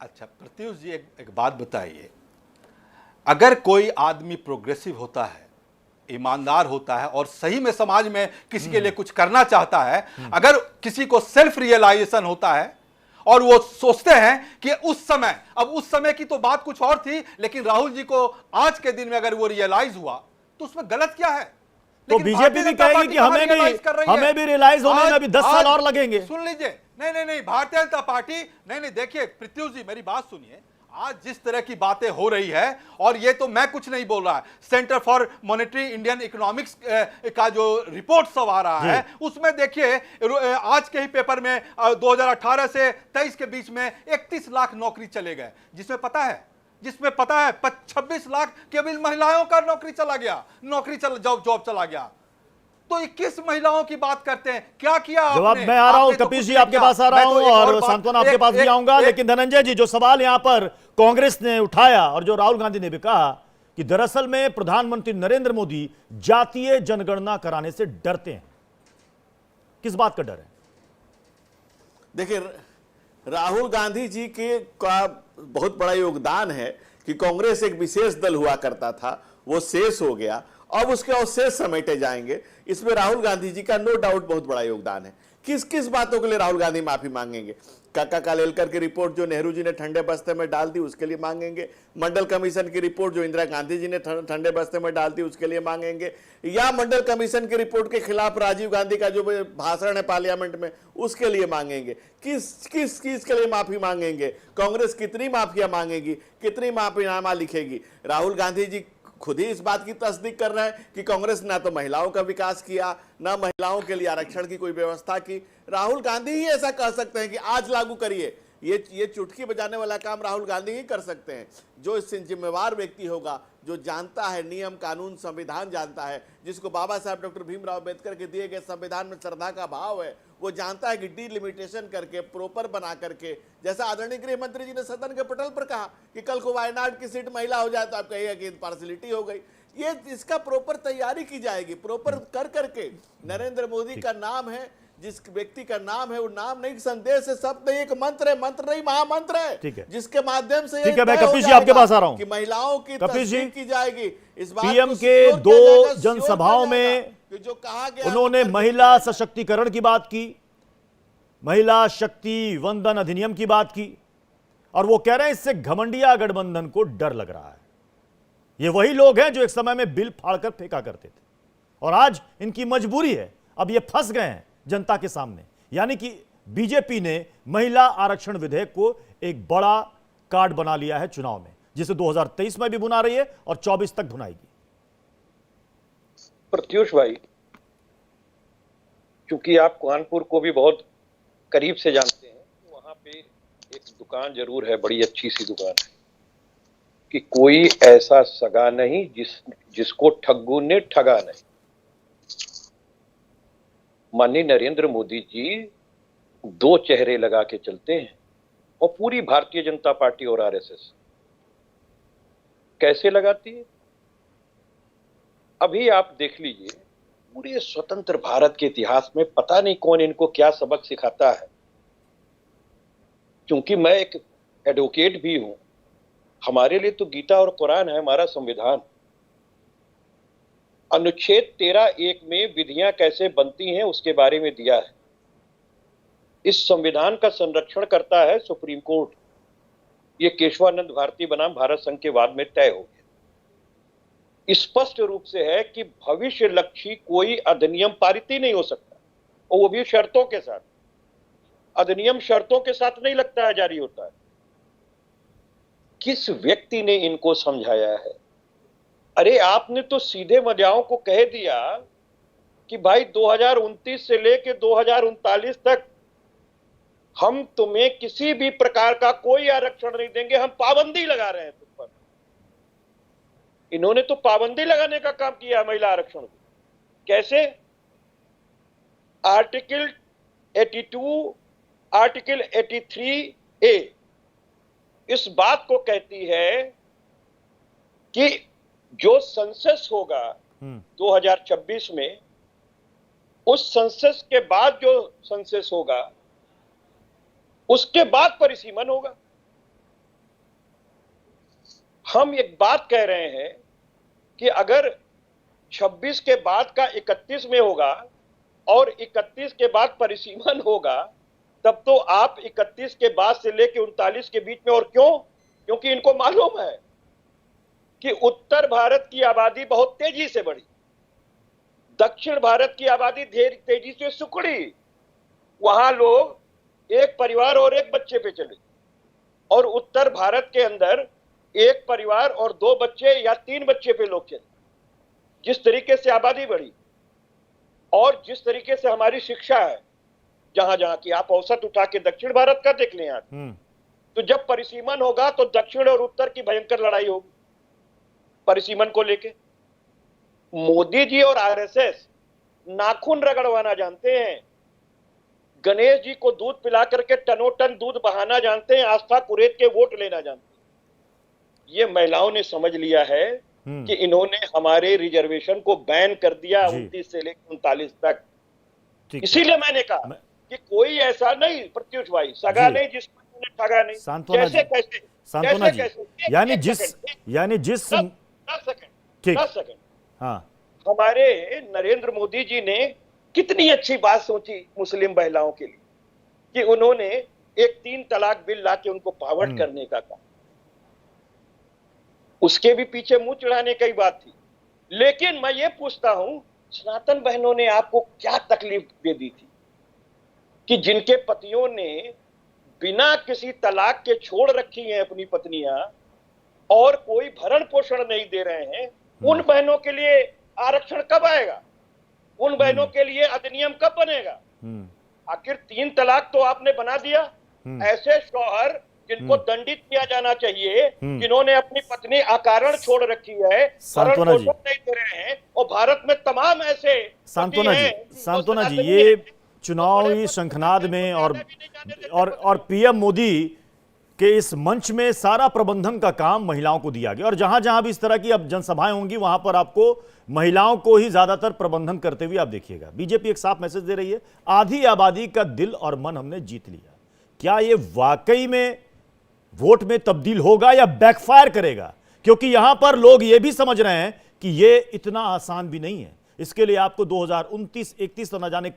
अच्छा प्रत्युष जी, एक बात बताइए, अगर कोई आदमी प्रोग्रेसिव होता है, ईमानदार होता है और सही में समाज में किसी के लिए कुछ करना चाहता है, अगर किसी को सेल्फ रियलाइजेशन होता है और वो सोचते हैं कि उस समय की तो बात कुछ और थी, लेकिन राहुल जी को आज के दिन में अगर वो रियलाइज हुआ तो उसमें गलत क्या है? तो बीजेपी भी कहेगी कि हमें भी रियलाइज होने में अभी 10 साल और लगेंगे। सुन लीजिए, नहीं, भारतीय जनता पार्टी नहीं, देखिए प्रत्युष जी मेरी बात सुनिए। आज जिस तरह की बातें हो रही है, और ये तो मैं कुछ नहीं बोल रहा है, centre for monetary Indian economics का जो रिपोर्ट सब आ रहा है, उसमें देखिए आज के ही पेपर में 2018 से 23 के बीच में 31 लाख नौकरी चले गए, जिसमें पता है 26 लाख केवल महिलाओं का नौकरी चला गया, जॉब चला गया। तो 21 महिलाओं की बात करते हैं, क्या किया आपने? जवाब मैं आ रहा हूं, कपिश जी आपके पास आ रहा हूं, और सांत्वना आपके पास भी आऊंगा। लेकिन धनंजय जी, जो सवाल यहां पर कांग्रेस ने उठाया और जो राहुल गांधी ने भी कहा कि दरअसल में प्रधानमंत्री नरेंद्र मोदी जातीय जनगणना कराने से डरते हैं, किस बात का डर है? देखिए, राहुल गांधी जी का बहुत बड़ा योगदान है कि कांग्रेस एक विशेष दल हुआ करता था, वो शेष हो गया, अब उसके अवशेष समेटे जाएंगे। इसमें राहुल गांधी जी का नो डाउट बहुत बड़ा योगदान है। किस बातों के लिए राहुल गांधी माफी मांगेंगे? काका कालेलकर की रिपोर्ट जो नेहरू जी ने ठंडे बस्ते में डाल दी, उसके लिए मांगेंगे? मंडल कमीशन की रिपोर्ट जो इंदिरा गांधी जी ने ठंडे बस्ते में डाल दी, उसके लिए मांगेंगे? या मंडल कमीशन की रिपोर्ट के खिलाफ राजीव गांधी का जो भाषण है पार्लियामेंट में, उसके लिए मांगेंगे? किस चीज के लिए माफी मांगेंगे? कांग्रेस कितनी माफिया मांगेगी, कितनी माफीनामा लिखेगी? राहुल गांधी जी खुद ही इस बात की तस्दीक कर रहे हैं कि कांग्रेस ना तो महिलाओं का विकास किया, ना महिलाओं के लिए आरक्षण की कोई व्यवस्था की। राहुल गांधी ही ऐसा कह सकते हैं कि आज लागू करिए। ये चुटकी बजाने वाला काम राहुल गांधी ही कर सकते हैं। जो इससे जिम्मेवार व्यक्ति होगा, जो जानता है नियम कानून संविधान जानता है, जिसको बाबा साहब डॉक्टर भीमराव अंबेडकर के दिए गए संविधान में श्रद्धा का भाव है, वो जानता है कि डिलिमिटेशन करके प्रॉपर बना करके, जैसा आदरणीय गृह मंत्री जी ने सदन के पटल पर कहा कि कल को वायनाड की सीट महिला हो जाए तो आप कहिएगा कि पार्शलिटी हो गई। ये इसका प्रॉपर तैयारी की जाएगी, प्रॉपर कर करके। नरेंद्र मोदी का नाम है, जिस व्यक्ति का नाम है वो नाम नहीं संदेश है, शब्द नहीं, एक मंत्र है, मंत्र नहीं महामंत्र है। ठीक है, जिसके माध्यम से ठीक है, मैं कपिल जी आपके पास आ रहा हूं कि महिलाओं की तस्दीक की जाएगी। इस बात पीएम को के सिक्योर दो किया जाएगा, जनसभाओं में जो कहा गया उन्होंने महिला सशक्तिकरण की बात की, महिला शक्ति वंदन अधिनियम की बात की, और वो कह रहे हैं इससे घमंडिया गठबंधन को डर लग रहा है। ये वही लोग हैं जो एक समय में बिल फाड़कर फेंका करते थे और आज इनकी मजबूरी है, अब ये फंस गए हैं जनता के सामने। यानी कि बीजेपी ने महिला आरक्षण विधेयक को एक बड़ा कार्ड बना लिया है चुनाव में, जिसे 2023 में भी बुना रही है और 24 तक भुनाएगी। प्रत्युष भाई, चूंकि आप कानपुर को भी बहुत करीब से जानते हैं, वहां पे एक दुकान जरूर है, बड़ी अच्छी सी दुकान है, कि कोई ऐसा सगा नहीं जिसको ठग्गू ने ठगा नहीं। माननीय नरेंद्र मोदी जी दो चेहरे लगा के चलते हैं, और पूरी भारतीय जनता पार्टी और आरएसएस कैसे लगाती है अभी आप देख लीजिए। पूरे स्वतंत्र भारत के इतिहास में पता नहीं कौन इनको क्या सबक सिखाता है। क्योंकि मैं एक एडवोकेट भी हूं, हमारे लिए तो गीता और कुरान है हमारा संविधान। अनुच्छेद 13(1) में विधियां कैसे बनती हैं उसके बारे में दिया है। इस संविधान का संरक्षण करता है सुप्रीम कोर्ट। ये केशवानंद भारती बनाम भारत संघ के बाद में तय हो गया। स्पष्ट रूप से है कि भविष्य लक्ष्य कोई अधिनियम पारित ही नहीं हो सकता, और वो भी शर्तों के साथ। अधिनियम शर्तों के साथ नहीं लगता है, जारी होता है। किस व्यक्ति ने इनको समझाया है? अरे आपने तो सीधे मजाओं को कह दिया कि भाई 2029 से लेके 2039 तक हम तुम्हें किसी भी प्रकार का कोई आरक्षण नहीं देंगे, हम पाबंदी लगा रहे हैं तुम पर। इन्होंने तो पाबंदी लगाने का काम किया महिला आरक्षण को। कैसे? आर्टिकल 82, आर्टिकल 83A इस बात को कहती है कि जो सेंसस होगा 2026 में, उस सेंसस के बाद जो सेंसस होगा उसके बाद परिसीमन होगा। हम एक बात कह रहे हैं कि अगर 26 के बाद का 31 में होगा और 31 के बाद परिसीमन होगा, तब तो आप 31 के बाद से लेकर 39 के बीच में, और क्यों? क्योंकि इनको मालूम है कि उत्तर भारत की आबादी बहुत तेजी से बढ़ी, दक्षिण भारत की आबादी तेजी से सुकड़ी। वहां लोग एक परिवार और एक बच्चे पे चले, और उत्तर भारत के अंदर एक परिवार और 2 बच्चे या 3 बच्चे पे लोग चले। जिस तरीके से आबादी बढ़ी और जिस तरीके से हमारी शिक्षा है, जहां जहां की आप औसत उठा के दक्षिण भारत का देख लें आप, तो जब परिसीमन होगा तो दक्षिण और उत्तर की भयंकर लड़ाई होगी परिसीमन को लेके। मोदी जी और आरएसएस नाखून रगड़वाना जानते हैं, गणेश जी को दूध पिला करके टनों टन दूध बहाना जानते हैं, आस्था कुरेद के वोट लेना जानते हैं। ये महिलाओं ने समझ लिया है कि इन्होंने हमारे रिजर्वेशन को बैन कर दिया 29 से लेकर 39 तक। इसीलिए मैंने कहा कि कोई ऐसा नहीं प्रत्युष भाई, सगा नहीं जिसको इन्होंने ठगा नहीं। सांत्वना जी, सांत्वना जी, यानी जिस 10 सेकंड हाँ, हमारे नरेंद्र मोदी जी ने कितनी अच्छी बात सोची मुस्लिम महिलाओं के लिए कि उन्होंने एक 3 तलाक बिल लाके उनको पावर्ड करने का कहा। उसके भी पीछे मुंह चढ़ाने की बात थी। लेकिन मैं ये पूछता हूं, सनातन बहनों ने आपको क्या तकलीफ दे दी थी कि जिनके पतियों ने बिना किसी तलाक के छोड़ रखी हैं अपनी पत्नियां और कोई भरण पोषण नहीं दे रहे हैं, उन बहनों के लिए आरक्षण कब आएगा? उन बहनों के लिए अधिनियम कब बनेगा? आखिर 3 तलाक तो आपने बना दिया। ऐसे शौहर जिनको दंडित किया जाना चाहिए, जिन्होंने अपनी पत्नी अकारण छोड़ रखी है, सांत्वना जी नहीं दे रहे हैं, और भारत में तमाम ऐसे सांत्वना जी ये चुनावी शंखनाद में और पीएम मोदी के इस मंच में सारा प्रबंधन का काम महिलाओं को दिया गया और जहां जहां भी इस तरह की अब जनसभाएं होंगी वहां पर आपको महिलाओं को ही ज्यादातर प्रबंधन करते हुए आप देखिएगा। बीजेपी एक साफ मैसेज दे रही है, आधी आबादी का दिल और मन हमने जीत लिया। क्या ये वाकई में वोट में तब्दील होगा या बैकफायर करेगा? क्योंकि यहां पर लोग ये भी समझ रहे हैं कि ये इतना आसान भी नहीं है। इसके लिए आपको 2029-31 तो न जाने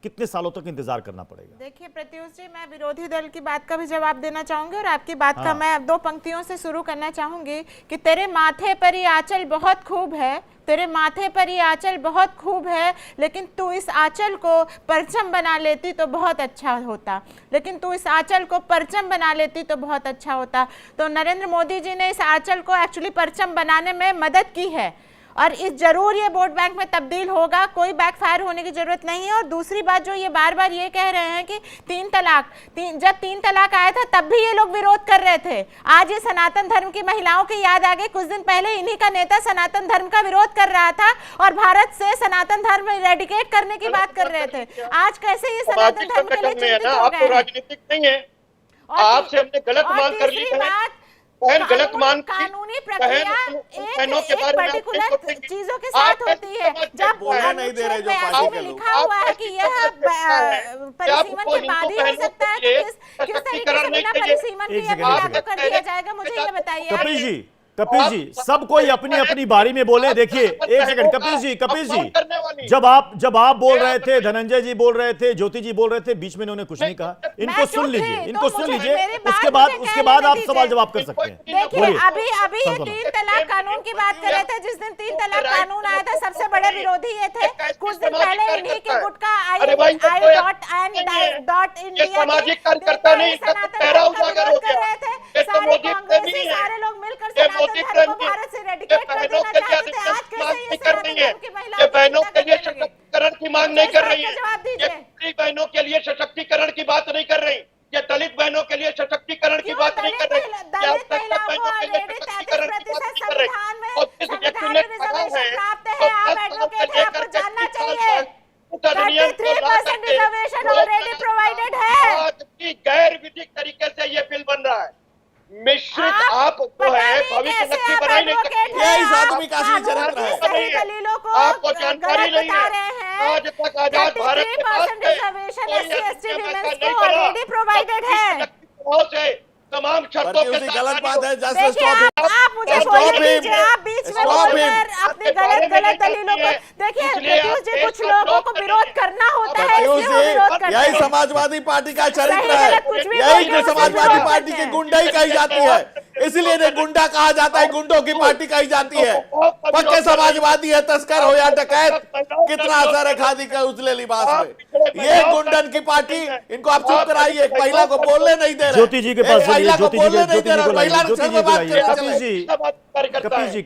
कितने सालों तक इंतजार करना पड़ेगा। देखिए प्रत्युष जी, मैं विरोधी दल की बात का भी जवाब देना चाहूंगी और आपकी बात का मैं 2 पंक्तियों से शुरू करना चाहूंगी कि तेरे माथे पर ये आंचल बहुत खूब है, तेरे माथे पर ये आंचल बहुत खूब है, लेकिन तू इस आंचल को परचम बना लेती तो बहुत अच्छा होता, लेकिन तू इस आंचल को परचम बना लेती तो बहुत अच्छा होता। तो नरेंद्र मोदी जी ने इस आंचल को एक्चुअली परचम बनाने में मदद की है और इस जरूर ये वोट बैंक में तब्दील होगा, कोई बैकफायर होने की जरूरत नहीं है। और दूसरी बात जो ये बार बार ये कह रहे हैं कि 3 तलाक, जब 3 तलाक आया था तब भी ये लोग विरोध कर रहे थे। आज ये सनातन धर्म की महिलाओं की याद आ गई। कुछ दिन पहले इन्हीं का नेता सनातन धर्म का विरोध कर रहा था और भारत से सनातन धर्म रेडिकेट करने की बात कर रहे थे। आज कैसे ये सनातन धर्म के लिए चिंतित हो गए? राजनीतिक नहीं है, आपसे हमने गलत मान कर ली है। गलत मान कानूनी प्रक्रिया एक पर्टिकुलर चीजों के साथ होती है। जब नहीं दे रहे जो लिखा हुआ है कि यह परिसीमन के बाद ही हो सकता है, तो किस तरीके से बिना परिसीमन के लागू कर दिया जाएगा, मुझे ये बताइए। कपिल जी सब कोई अपनी अपनी बारी में बोले। देखिए एक सेकंड, कपिल जी जब आप बोल रहे थे, धनंजय जी बोल रहे थे, ज्योति जी बोल रहे थे, बीच में इन्होंने कुछ नहीं कहा। इनको सुन लीजिए, उसके बाद आप सवाल जवाब कर सकते हैं। देखिए अभी ये 3 तलाक कानून की बात कर रहे थे। जिस दिन 3 तलाक कानून आया था सबसे बड़े विरोधी ये थे। कुछ दिन पहले इन्हीं के गुटका I.in.India सारे कांग्रेसी सारे लोग मिलकर भारत से रेडिकेट कर देना चाहते थे। आज कैसे ये सनातन धर्म की महिलाओं बहनों के लिए सशक्तिकरण की मांग नहीं कर रही है, ये बहनों के लिए सशक्तिकरण की बात नहीं कर रही, ये दलित बहनों के लिए सशक्तिकरण की बात नहीं कर रही, दलित महिलाओं को ऑलरेडी 33% संविधान में रिजर्वेशन प्राप्त है। आप एडवोकेट हैं, आपको जानना चाहिए 33% रिजर्वेशन ऑलरेडी प्रोवाइडेड है। गैर विधिक तरीके से ये बिल बन रहा है। मिश्रित आप जो है भविष्य नक्की बनाई नहीं सकते। यही आदमी काश्मीर चरित्र है। आपको जानकारी नहीं है। आज तक आजाद भारत के पास ऑलरेडी प्रोवाइडेड है। तमाम शर्तों के साथ गलत बात है। आप मुझे बोलने दीजिए, आप बीच में बोलकर अपनी गलत दलीलों को देखिए। प्रत्युष जी, कुछ लोगों को विरोध करना होता है, इसलिए वो विरोध करते हैं। यही समाजवादी पार्टी का चरित्र है, यही समाजवादी पार्टी की गुंडाई कही जाती है, इसलिए इन्हें गुंडा कहा जाता है, गुंडों की पार्टी कही जाती है। पक्के समाजवादी है, तस्कर हो या डकैत, कितना असर है खादी का उजले लिबास में। ये गुंडन की पार्टी, इनको आप चुप कराइए। एक महिला को बोलने नहीं दे रहे। ज्योति जी के पास ज्योति जी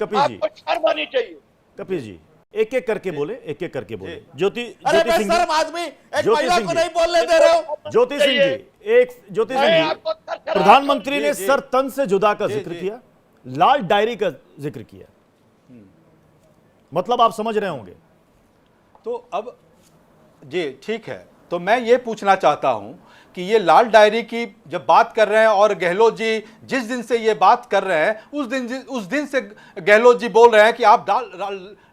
कपिल जी एक एक करके बोले, ज्योति शर्म आदमी एक महिला को नहीं बोलने दे रहे हो। ज्योति सिंह जी, प्रधानमंत्री ने सर तन से जुदा का जिक्र किया, लाल डायरी का जिक्र किया, मतलब आप समझ रहे होंगे। तो अब जी ठीक है, तो मैं ये पूछना चाहता हूं कि ये लाल डायरी की जब बात कर रहे हैं और गहलोत जी जिस दिन से ये बात कर रहे हैं उस दिन से गहलोत जी बोल रहे हैं कि आप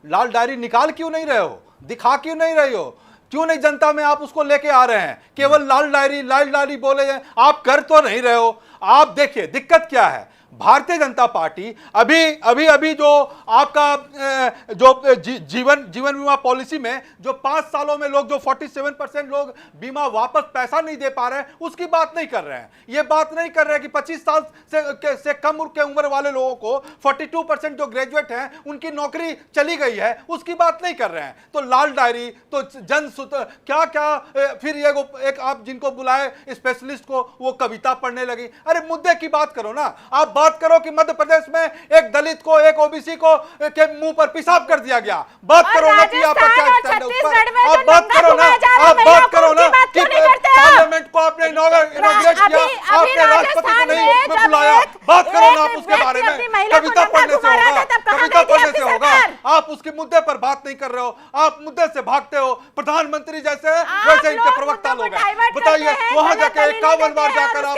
लाल डायरी निकाल क्यों नहीं रहे हो, दिखा क्यों नहीं रहे हो, क्यों नहीं जनता में आप उसको लेके आ रहे हैं। केवल लाल डायरी बोले हैं, आप कर तो नहीं रहे हो। आप देखिए दिक्कत क्या है। भारतीय जनता पार्टी अभी जो आपका जो जीवन बीमा पॉलिसी में जो 5 सालों में लोग जो 47% लोग बीमा वापस पैसा नहीं दे पा रहे हैं उसकी बात नहीं कर रहे हैं। ये बात नहीं कर रहे हैं कि 25 साल से कम उम्र वाले लोगों को 42% जो ग्रेजुएट हैं उनकी नौकरी चली गई है, उसकी बात नहीं कर रहे हैं। तो लाल डायरी तो क्या फिर ये एक आप जिनको बुलाए स्पेशलिस्ट को वो कविता पढ़ने लगी। अरे मुद्दे की बात करो ना। आप बात करो कि मध्य प्रदेश में एक दलित को, एक ओबीसी को के मुंह पर पेशाब कर दिया गया। बात करो ना कि आपका क्या स्टैंड है उस पर। आप बात करो ना, आप बात करो ना कि पार्लियामेंट को आपने इनॉग्रेट किया, आपने राष्ट्रपति को नहीं बुलाया। बात करो ना आप उसके बारे में। कविता पढ़ने से होगा, कविता पढ़ने से होगा। आप उसके मुद्दे पर बात नहीं कर रहे हो, आप मुद्दे से भागते हो। प्रधानमंत्री जैसे वैसे इनके प्रवक्ता लोग हैं। बताइए, वहां जाके 51 बार जाकर आप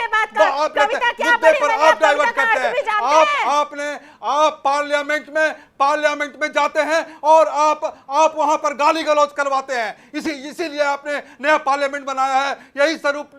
मुद्दे पर आप डाइवर्ट करते हैं। आप पार्लियामेंट में जाते हैं और आप वहां पर गाली गलौज करवाते हैं। इसीलिए आपने नया पार्लियामेंट बनाया है, यही स्वरूप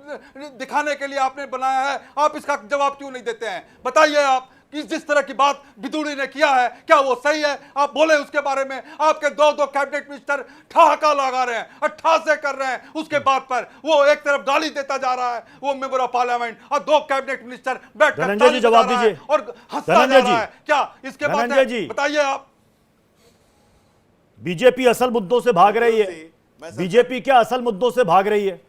दिखाने के लिए आपने बनाया है। आप इसका जवाब क्यों नहीं देते हैं? बताइए आप कि जिस तरह की बात बिदुड़ी ने किया है, क्या वो सही है? आप बोले उसके बारे में। आपके दो कैबिनेट मिनिस्टर ठहाका लगा रहे हैं, अट्ठासे कर रहे हैं उसके बात पर। वो एक तरफ गाली देता जा रहा है वो मेंबर ऑफ पार्लियामेंट, और दो कैबिनेट मिनिस्टर बैठकर ताली बजा रहा है और हंसता जा रहा है। क्या इसके बाद बताइए आप? बीजेपी असल मुद्दों से भाग रही है। बीजेपी क्या असल मुद्दों से भाग रही है?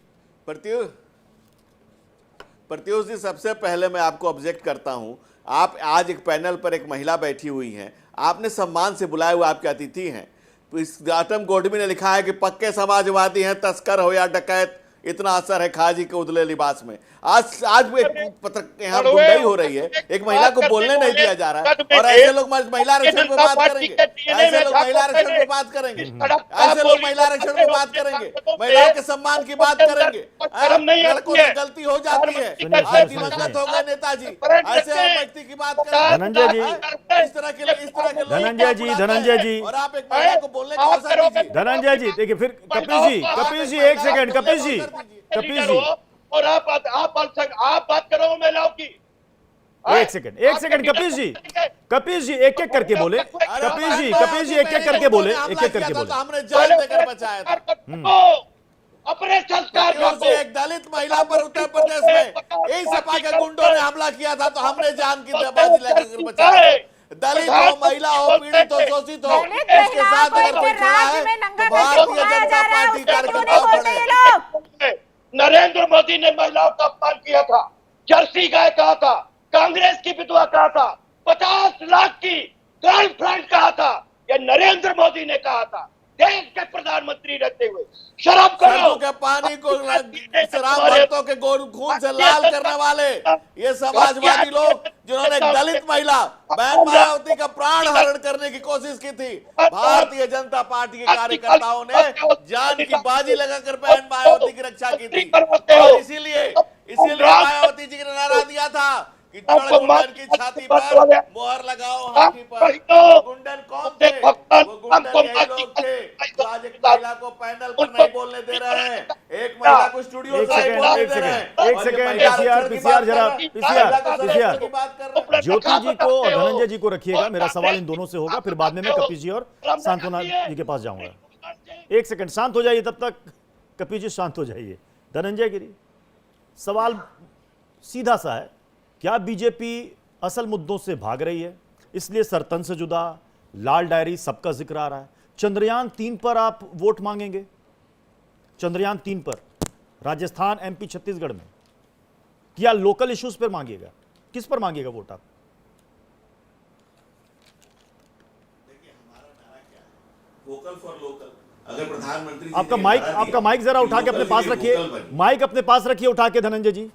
प्रत्युष जी, सबसे पहले मैं आपको ऑब्जेक्ट करता हूं। आप आज एक पैनल पर एक महिला बैठी हुई हैं, आपने सम्मान से बुलाए हुए आपके अतिथि हैं। इस गौतम गोडमी ने लिखा है कि पक्के समाजवादी हैं, तस्कर हो या डकैत, इतना असर है खाजी के उदले लिबास में। आज यहाँ गुंडाई हो रही है, एक महिला को बोलने नहीं दिया जा रहा है। और ऐसे लोग महिला आरक्षण पे बात करेंगे, ऐसे लोग महिला आरक्षण पे बात करेंगे, ऐसे लोग महिला आरक्षण पे बात करेंगे, महिलाओं के सम्मान की बात करेंगे। लड़कों से गलती हो जाती है, आज दिवंगत हो गए नेताजी, ऐसे व्यक्ति की बात करें। धनंजय जी, इस तरह के धनंजय जी, और आप एक महिला को बोलने का अवसर दीजिए। धनंजय जी देखिए, फिर कपिल जी एक सेकंड, कपिल जी और आप बात करो महिलाओं की। एक सेकंड कपिल जी एक एक करके बोले। कपिल जी एक एक करके बोले, हमने जान देकर बचाया था। अपने संस्कार एक दलित महिला पर उत्तर प्रदेश में यही सपा के गुंडों ने हमला किया था, तो हमने जान की बाजी लेकर बचाया। दलित हो, महिला हो, पीड़ित हो, शोषित हो, इसके साथ अगर कोई खड़ा है तो भारतीय जनता पार्टी कार्यकर्ता खड़े। नरेंद्र मोदी ने महिलाओं का अपमान किया था, जर्सी गाय कहा था, कांग्रेस की विधवा कहा था, 50 लाख की गर्लफ्रेंड कहा था। यह नरेंद्र मोदी ने कहा था, देश के प्रधानमंत्री रहते हुए। शराब करो के पानी को शराब भक्तों के खून से लाल करने वाले ये समाजवादी लोग, जिन्होंने एक दलित महिला बहन मायावती का प्राण हरण करने की कोशिश की थी, भारतीय जनता पार्टी के कार्यकर्ताओं ने जान की बाजी लगाकर बहन मायावती की रक्षा की थी। और इसीलिए मायावती जी ने नारा दिया था कि गुंडन की छाती पर मोहर लगाओ हाथी पर। गुंडन कौन थे? वो गुंडन यही लोग थे जो आज एक महिला को पैनल पर नहीं बोलने दे रहे हैं, एक महिला को स्टूडियो से बोलने दे रहे हैं। एक सेकंड पीसीआर जरा पीसीआर ज्योति जी को और धनंजय जी को रखिएगा। मेरा सवाल इन दोनों से होगा, फिर बाद में मैं कपिल जी और सांत्वना जी के पास जाऊंगा। एक सेकंड शांत हो जाइए, तब तक कपिल जी शांत हो जाइए। धनंजय गिरी, सवाल सीधा सा है, क्या बीजेपी असल मुद्दों से भाग रही है इसलिए सरतन से जुदा, लाल डायरी, सबका जिक्र आ रहा है? चंद्रयान 3 पर आप वोट मांगेंगे? चंद्रयान 3 पर राजस्थान, एमपी, छत्तीसगढ़ में, या लोकल इश्यूज पर मांगिएगा? किस पर मांगिएगा वोट आप? Vocal for local. अगर प्रधानमंत्री आपका माइक जरा उठा के अपने पास रखिए, माइक अपने पास रखिए उठा के, धनंजय जी।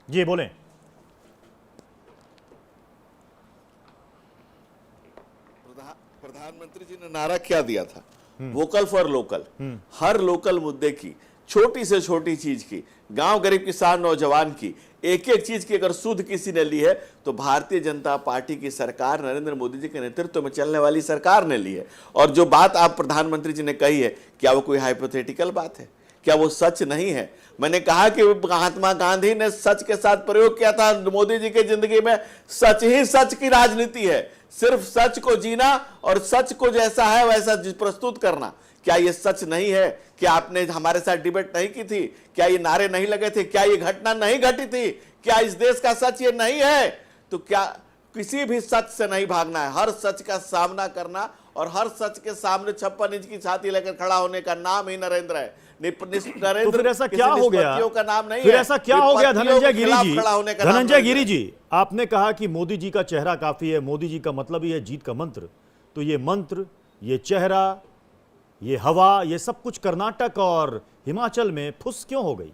जी बोलें। प्रधानमंत्री जी ने नारा क्या दिया था? Vocal for local. Her local मुद्दे की, छोटी से छोटी चीज की, गांव गरीब किसान नौजवान की, एक एक चीज की अगर सुध किसी ने ली है तो भारतीय जनता पार्टी की सरकार, नरेंद्र मोदी जी के नेतृत्व में चलने वाली सरकार ने ली है। और जो बात आप प्रधानमंत्री जी ने कही है, क्या वो कोई हाइपोथेटिकल बात है? क्या वो सच नहीं है? मैंने कहा कि महात्मा गांधी ने सच के साथ प्रयोग किया था। मोदी जी की जिंदगी में सच ही सच की राजनीति है, सिर्फ सच को जीना और सच को जैसा है वैसा प्रस्तुत करना। क्या ये सच नहीं है? क्या आपने हमारे साथ डिबेट नहीं की थी? क्या ये नारे नहीं लगे थे? क्या ये घटना नहीं घटी थी? क्या इस देश का सच ये नहीं है? तो क्या किसी भी सच से नहीं भागना है, हर सच का सामना करना और हर सच के सामने 56 इंच की छाती लेकर खड़ा होने का नाम ही नरेंद्र है। नरेंद्र तो फिर ऐसा क्या किसी हो गया? निष्पत्तियों का नाम नहीं फिर है। ऐसा क्या हो गया धनंजय गिरी जी? खड़ा होने का नाम धनंजय नरेंद्र गिरी है। जी, आपने कहा कि मोदी जी का चेहरा काफी है, मोदी जी का मतलब ही है जीत का मंत्र। तो ये मंत्र, ये चेहरा, ये हवा, ये सब कुछ कर्नाटक और हिमाचल में फुस क्यों हो गई?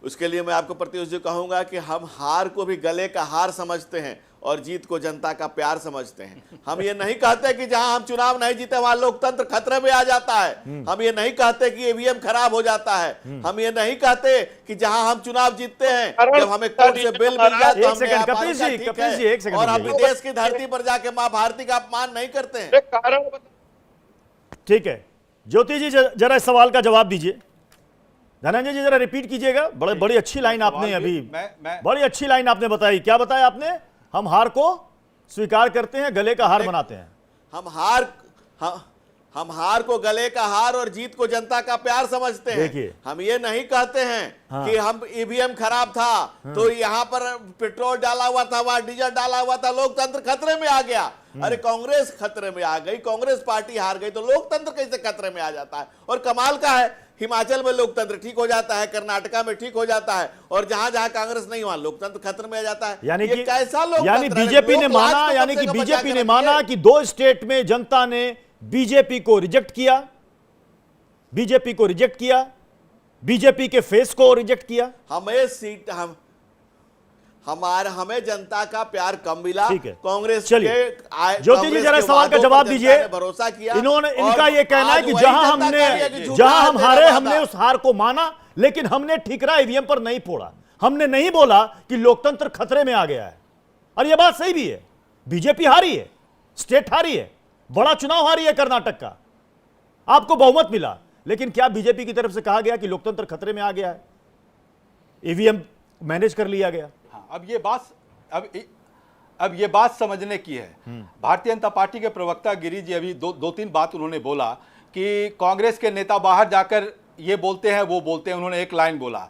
उसके लिए मैं आपको प्रत्युष जी कहूंगा कि हम हार को भी गले का हार समझते हैं और जीत को जनता का प्यार समझते हैं। हम ये नहीं कहते कि जहां हम चुनाव नहीं जीते वहां लोकतंत्र खतरे में आ जाता है। हम ये नहीं कहते कि ईवीएम खराब हो जाता है। हम ये नहीं कहते कि जहां हम चुनाव जीतते हैं, जब हमें कोर्ट से बिल मिल जाए तो हमने कपिल जी, एक सेकंड, और अपने देश की धरती पर जाके मां भारती का अपमान नहीं करते हैं। ठीक है, ज्योति जी जरा इस सवाल का जवाब दीजिए। धनंजय जी जरा रिपीट कीजिएगा। बड़ी अच्छी लाइन आपने अभी बड़ी अच्छी लाइन आपने बताई। क्या बताया आपने? हम हार को स्वीकार करते हैं, गले का हार बनाते हैं। हम हार को गले का हार और जीत को जनता का प्यार समझते हैं। देखिए, हम ये नहीं कहते हैं कि हम ईवीएम खराब था तो यहाँ पर पेट्रोल डाला हुआ था, वहां डीजल डाला हुआ था, लोकतंत्र खतरे में आ गया। अरे कांग्रेस खतरे में आ गई, कांग्रेस पार्टी हार गई तो लोकतंत्र कैसे खतरे में आ जाता है? और कमाल का है, हिमाचल में लोकतंत्र ठीक हो जाता है, कर्नाटका में ठीक हो जाता है, और जहां जहां कांग्रेस नहीं वहां लोकतंत्र खतरे में आ जाता है। यानी कि कैसा लोकतंत्र? बीजेपी ने माना कि 2 स्टेट में जनता ने बीजेपी को रिजेक्ट किया, बीजेपी के फेस को रिजेक्ट किया। हमें जनता का प्यार कम मिला। कांग्रेस चलिए, ज्योति जी जरा सवाल का जवाब दीजिए। भरोसा किया। इनका ये कहना है कि जहां हम हारे, हमने उस हार को माना, लेकिन हमने ठिकरा ईवीएम पर नहीं फोड़ा। हमने नहीं बोला कि लोकतंत्र खतरे में आ गया है। और यह बात सही भी है, बीजेपी हारी है, स्टेट हारी है, बड़ा चुनाव हारी है कर्नाटक का, आपको बहुमत मिला, लेकिन क्या बीजेपी की तरफ से कहा गया कि लोकतंत्र खतरे में आ गया है, ईवीएम मैनेज कर लिया गया? अब ये बात समझने की है। भारतीय जनता पार्टी के प्रवक्ता गिरी जी अभी दो तीन बात उन्होंने बोला कि कांग्रेस के नेता बाहर जाकर ये बोलते हैं, वो बोलते हैं। उन्होंने एक लाइन बोला,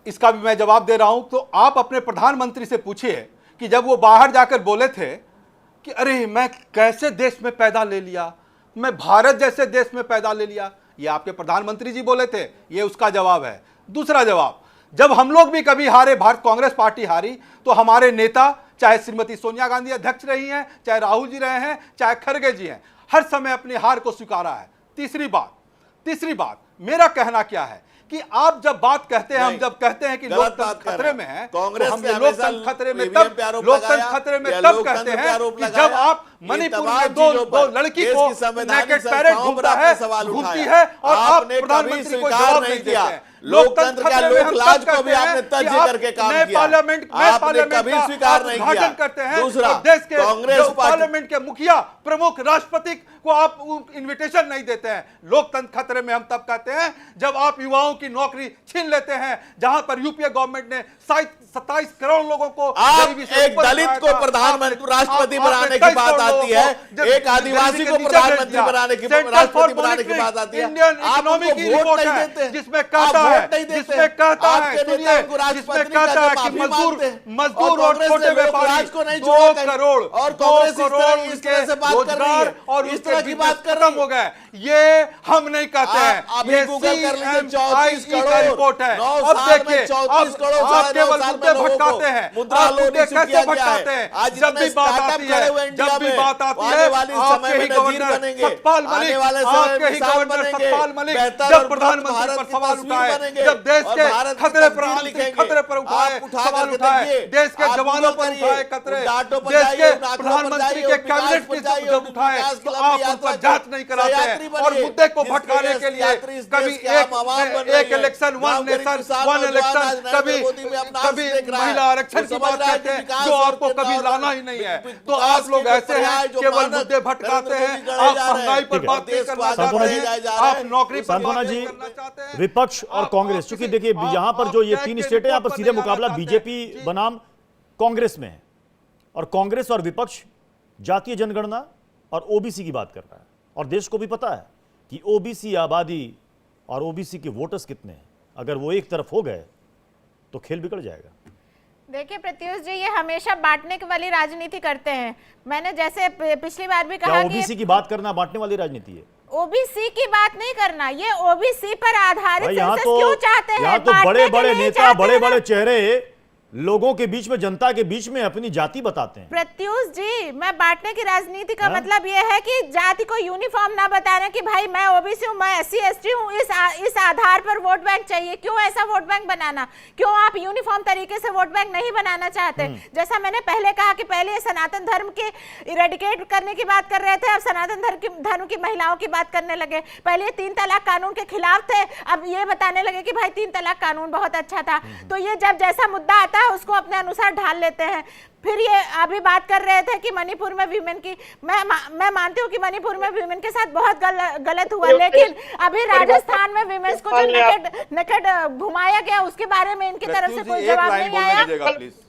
इसका भी मैं जवाब दे रहा हूं। तो आप अपने प्रधानमंत्री से पूछिए कि जब वो बाहर जाकर बोले थे कि अरे मैं कैसे देश में पैदा ले लिया, मैं भारत जैसे देश में पैदा ले लिया, ये आपके प्रधानमंत्री जी बोले थे। ये उसका जवाब है। दूसरा जवाब, जब हम लोग भी कभी हारे, भारत कांग्रेस पार्टी हारी, तो हमारे नेता, चाहे श्रीमती सोनिया गांधी अध्यक्ष रही हैं, चाहे राहुल जी रहे हैं, चाहे खड़गे जी हैं, हर समय अपनी हार को स्वीकारा है। तीसरी बात मेरा कहना क्या है कि आप जब बात कहते हैं, हम जब कहते हैं कि लोकतंत्र खतरे में है, कांग्रेस तो हम लोकतंत्र खतरे में तब कहते हैं कि जब आप मणिपुर में दो लड़की को नेकेड पैरेड घूमती है और आप प्रधानमंत्री को जवाब नहीं देते हैं। लोकतंत्र खतरे में हम तब कहते हैं कि आप नए पार्लियामेंट का उद्घाटन करते हैं और देश के जो पार्लियामेंट के मुखिया, प्रमुख, राष्ट्रपति को आप इन्विटेशन नहीं देते हैं। लोकतंत्र खतरे में हम तब कहते हैं जब आप युवाओं की नौकरी छीन लेते हैं, जहां पर यूपीए गवर्नमेंट ने 27 करोड़ लोगों को, एक दलित को प्रधानमंत्री राष्ट्रपति बनाने की बात आती है, एक आदिवासी को प्रधानमंत्री बनाने की राष्ट्रपति बनाने की बात आती है, इंडियन इकोनॉमी की रिपोर्ट है जिसमें कहता है कि मजदूर और छोटे व्यापारी 2 करोड़ और कांग्रेस इस तरह से बात कर रही है और इस तरह की बात खत्म हो गए। ये हम नहीं कहते हैं, ये CMI का रिपोर्ट है। अब देखिए, आप केवल मुद्दे भटकाते हैं, आप मुद्दे कैसे भटकाते हैं? जब भी बात आती है आपके ही गवर्नर सतपाल मलिक जब प्रधानमंत्री पर सवाल उठाए, जब देश के खतरे पर उठाए सवाल उठाए, देश के जवानों पर उठाए खतरे, देश के प्रधानमंत्री के कैबिनेट की जब उठाए, तो आप उन पर जांच नहीं कराते हैं और मुद्दे को भटकाने के लिए कभी एक election one nation one election, कभी महिला आरक्षण की बात करते हैं जो आपको कभी लाना ही नहीं है। तो आप लोग ऐसे हैं, केवल मुद्दे भटकाते हैं, आप महंगाई पर बात नहीं करना चाहते हैं, आप नौकरी पर बात नहीं करना चाहते हैं। विपक्ष और कांग्रेस, क्योंकि देखिए यहां पर जो ये 3 स्टेट है, यहां पर सीधे मुकाबला बीजेपी बनाम कांग्रेस में है, और कांग्रेस और विपक्ष जातीय जनगणना और ओबीसी की बात कर रहा है, और देश को भी पता है कि ओबीसी आबादी और ओबीसी के वोटर्स कितने हैं। अगर वो एक तरफ हो गए तो खेल बिगड़ जाएगा। देखिए प्रत्युष जी, ये हमेशा बांटने की वाली राजनीति करते हैं। मैंने जैसे पिछली बार भी कहा कि ओबीसी की बात करना बांटने वाली राजनीति है? ओबीसी की बात नहीं करना, ये ओबीसी पर आधारित यहाँ सेंसस तो क्यों चाहते हैं? यहाँ तो बड़े बड़े नेता, बड़े बड़े चेहरे लोगों के बीच में, जनता के बीच में अपनी जाति बताते हैं। प्रत्युष जी, मैं बांटने की राजनीति का मतलब ये है कि जाति को यूनिफॉर्म ना बताना कि भाई मैं ओबीसी हूँ, मैं SC ST हूँ, इस आधार पर वोट बैंक चाहिए। क्यों ऐसा वोट बैंक बनाना? क्यों आप यूनिफॉर्म तरीके से वोट बैंक नहीं बनाना चाहते? जैसा मैंने पहले कहा कि पहले सनातन धर्म के इरेडिकेट करने की बात कर रहे थे, अब सनातन धर्म की महिलाओं की बात करने लगे। पहले 3 तलाक कानून के खिलाफ थे, अब ये बताने लगे कि भाई 3 तलाक कानून बहुत अच्छा था। तो ये जब जैसा मुद्दा आता है उसको अपने अनुसार ढाल लेते हैं। फिर ये अभी बात कर रहे थे कि मणिपुर में विमेन की, मैं मानती हूँ कि मणिपुर में विमेन के साथ बहुत गलत हुआ, लेकिन अभी राजस्थान में विमेन्स को जो नेकेड घुमाया गया उसके बारे में इनकी तरफ से कोई जवाब नहीं आया।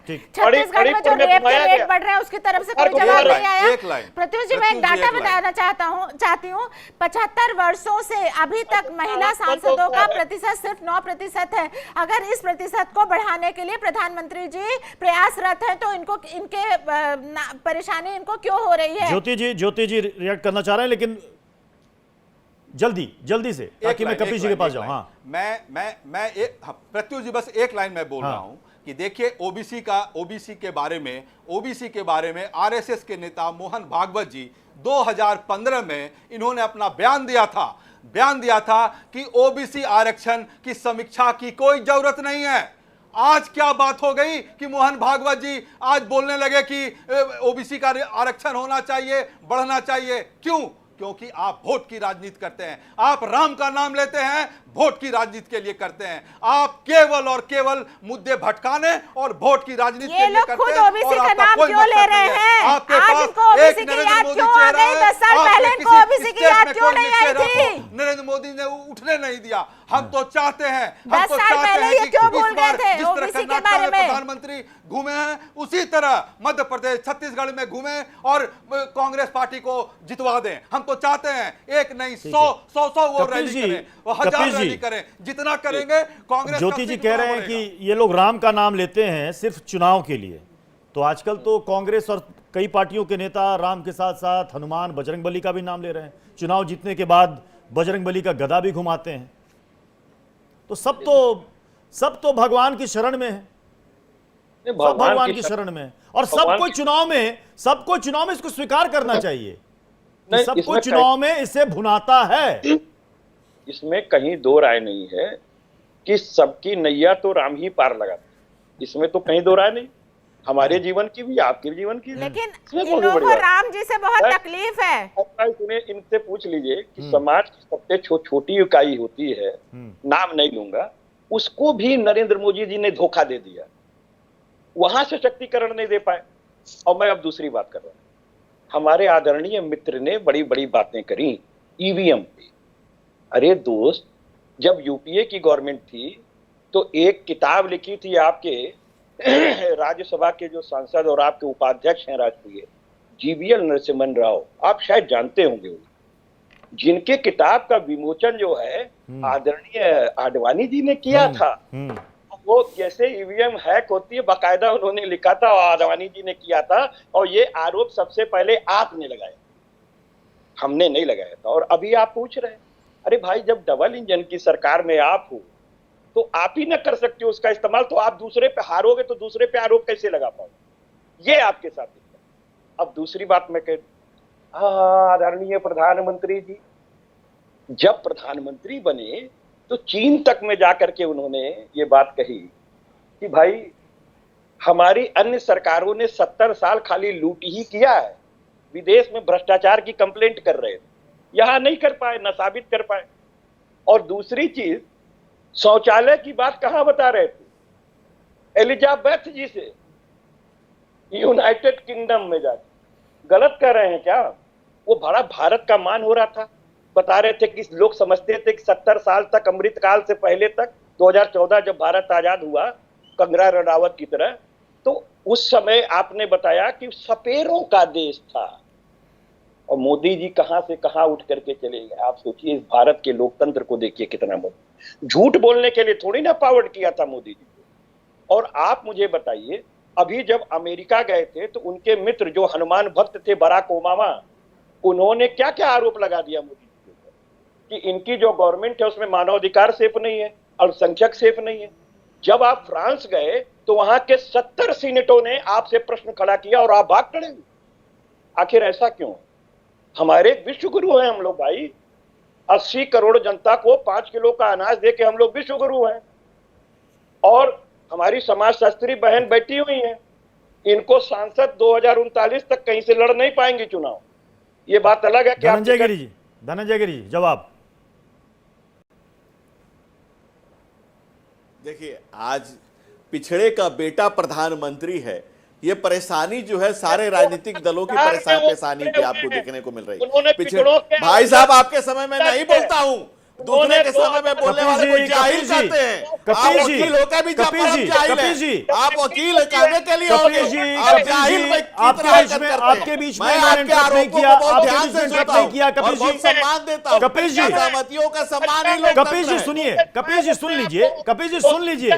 छत्तीसगढ़ में जो रेप के रेट बढ़ रहे हैं उसकी तरफ से कोई जवाब नहीं आया। प्रत्युष जी, मैं एक डाटा बताना चाहती हूँ 75 वर्षों से अभी तक महिला सांसदों का प्रतिशत सिर्फ 9% है। अगर इस प्रतिशत को बढ़ाने के लिए प्रधानमंत्री जी प्रयासरत है तो इनके परेशानी इनको क्यों हो रही है? ज्योति जी रिएक्ट करना चाह रहे हैं, लेकिन जल्दी से, ताकि मैं कपिल जी के पास जाऊं। हाँ, मैं प्रत्युष जी, बस एक लाइन मैं बोल रहा हूं कि देखिए ओबीसी के बारे में आरएसएस के नेता मोहन भागवत जी 2015 में इन्होंने अपना बयान दिया था कि ओबीसी आरक्षण की समीक्षा की कोई जरूरत नहीं है। आज क्या बात हो गई कि मोहन भागवत जी आज बोलने लगे कि ओबीसी का आरक्षण होना चाहिए, बढ़ना चाहिए? क्यों? क्योंकि आप वोट की राजनीति करते हैं। आप राम का नाम लेते हैं, वोट की राजनीति के लिए करते हैं। आप केवल और केवल मुद्दे भटकाने और वोट की राजनीति के लिए करते हैं। ओबीसी का नाम क्यों ले रहे हैं? आपके पास एक नरेंद्र मोदी चेहरा है, ओबीसी की याद क्यों नहीं आई थी? नरेंद्र मोदी ने उठने नहीं दिया। हम तो चाहते हैं कि जिस तरह प्रधानमंत्री घूमे हैं उसी तरह मध्य प्रदेश, छत्तीसगढ़ में घूमे और कांग्रेस पार्टी को जितवा दें। हम तो चाहते हैं एक नहीं 100 वो रैली करें, वो 1000 रैली करें, जितना करेंगे कांग्रेस। ज्योति जी कह रहे हैं कि ये लोग राम का नाम लेते हैं सिर्फ चुनाव के लिए। तो आजकल तो कांग्रेस और कई पार्टियों के नेता राम के साथ साथ हनुमान, बजरंगबली का भी नाम ले रहे हैं। चुनाव जीतने के बाद बजरंगबली का गदा भी घुमाते हैं। तो सब तो भगवान की शरण में है, सब भगवान की शरण में है। और सबको चुनाव में इसको स्वीकार करना चाहिए। सबको चुनाव में इसे भुनाता है। इसमें कहीं दो राय नहीं है कि सबकी नैया तो राम ही पार लगाते, इसमें तो कहीं दो राय नहीं। हमारे जीवन की भी, आपके जीवन की, लेकिन इन लोगों को राम जी से बहुत तकलीफ है। सुने, इनसे पूछ लीजिए कि समाज की सबसे छोटी इकाई होती है, नाम नहीं लूंगा, उसको भी नरेंद्र मोदी जी ने धोखा दे दिया, वहां से शक्तिकरण नहीं दे पाए। और मैं अब दूसरी बात कर रहा हूं, हमारे आदरणीय मित्र ने बड़ी बड़ी बातें करी ईवीएम पे। अरे दोस्त, जब यूपीए की गवर्नमेंट थी तो एक किताब लिखी थी आपके राज्यसभा के जो सांसद और आपके उपाध्यक्ष हैं राष्ट्रीय, जीवीएल नरसिम्हन राव, आप शायद जानते होंगे, जिनके किताब का विमोचन जो है आदरणीय आडवाणी जी ने किया था। वो कैसे ईवीएम हैक होती है बाकायदा उन्होंने लिखा था और आडवाणी जी ने किया था, और ये आरोप सबसे पहले आपने लगाया, हमने नहीं लगाया था। और अभी आप पूछ रहे हैं, अरे भाई जब डबल इंजन की सरकार में आप हो तो आप ही ना कर सकते हो उसका इस्तेमाल, तो आप दूसरे पे हारोगे तो दूसरे पे आरोप कैसे लगा पाओगे? ये आपके साथ है। अब दूसरी बात मैं कह, आदरणीय प्रधानमंत्री जी जब प्रधानमंत्री बने तो चीन तक में जाकर के उन्होंने ये बात कही कि भाई हमारी अन्य सरकारों ने 70 साल खाली लूट ही किया है, विदेश में भ्रष्टाचार की कंप्लेंट कर रहे थे, यहां नहीं कर पाए, न साबित कर पाए। और दूसरी चीज, शौचालय की बात कहां बता रहे थे? एलिजाबेथ जी से यूनाइटेड किंगडम में जाके गलत कर रहे हैं क्या? वो बड़ा भारत का मान हो रहा था, बता रहे थे कि लोग समझते थे कि 70 साल तक, अमृतकाल से पहले तक, 2014 जब भारत आजाद हुआ कंगना रनावत की तरह, तो उस समय आपने बताया कि सपेरों का देश था। और मोदी जी कहां से कहां उठ करके चले गए। आप सोचिए, इस भारत के लोकतंत्र को देखिए कितना झूठ बोलने के लिए थोड़ी ना पावर्ड किया था मोदी जी को, और आप मुझे बताइए, अभी जब अमेरिका गए थे तो उनके मित्र जो हनुमान भक्त थे बराक ओबामा, उन्होंने क्या क्या आरोप लगा दिया मोदी जी के ऊपर कि इनकी जो गवर्नमेंट है उसमें मानवाधिकार सेफ नहीं है, अल्पसंख्यक सेफ नहीं है। जब आप फ्रांस गए तो वहां के 70 सीनेटों ने आपसे प्रश्न खड़ा किया और आप भाग खड़े हुए। आखिर ऐसा क्यों? हमारे विश्व गुरु हैं हम लोग भाई। 80 करोड़ जनता को 5 किलो का अनाज दे के हम लोग विश्व गुरु हैं, और हमारी समाजशास्त्री बहन बैठी हुई हैं, इनको सांसद 2039 तक कहीं से लड़ नहीं पाएंगे चुनाव। ये बात अलग है कि धनंजय गिरी जी जवाब। देखिए, आज पिछड़े का बेटा प्रधानमंत्री है, ये परेशानी जो है सारे राजनीतिक दलों की परेशानी पे आपको देखने को मिल रही है। पिछड़े भाई साहब, आपके समय में नहीं बोलता हूँ, दूसरे के समय में बोलने वाले को जाहिल कहते हैं। आप वकील होकर भी जाहिल हैं। आप वकील कहने के लिए आप जाहिल आपके बीच में आपके आरोपों को बहुत ध्यान से सुनता हूं, बहुत सम्मान देता हूं। कपिल जी, सहमतियों का सम्मान ही लोग। कपिल जी सुनिए, कपिल जी सुन लीजिए, कपिल जी सुन लीजिए,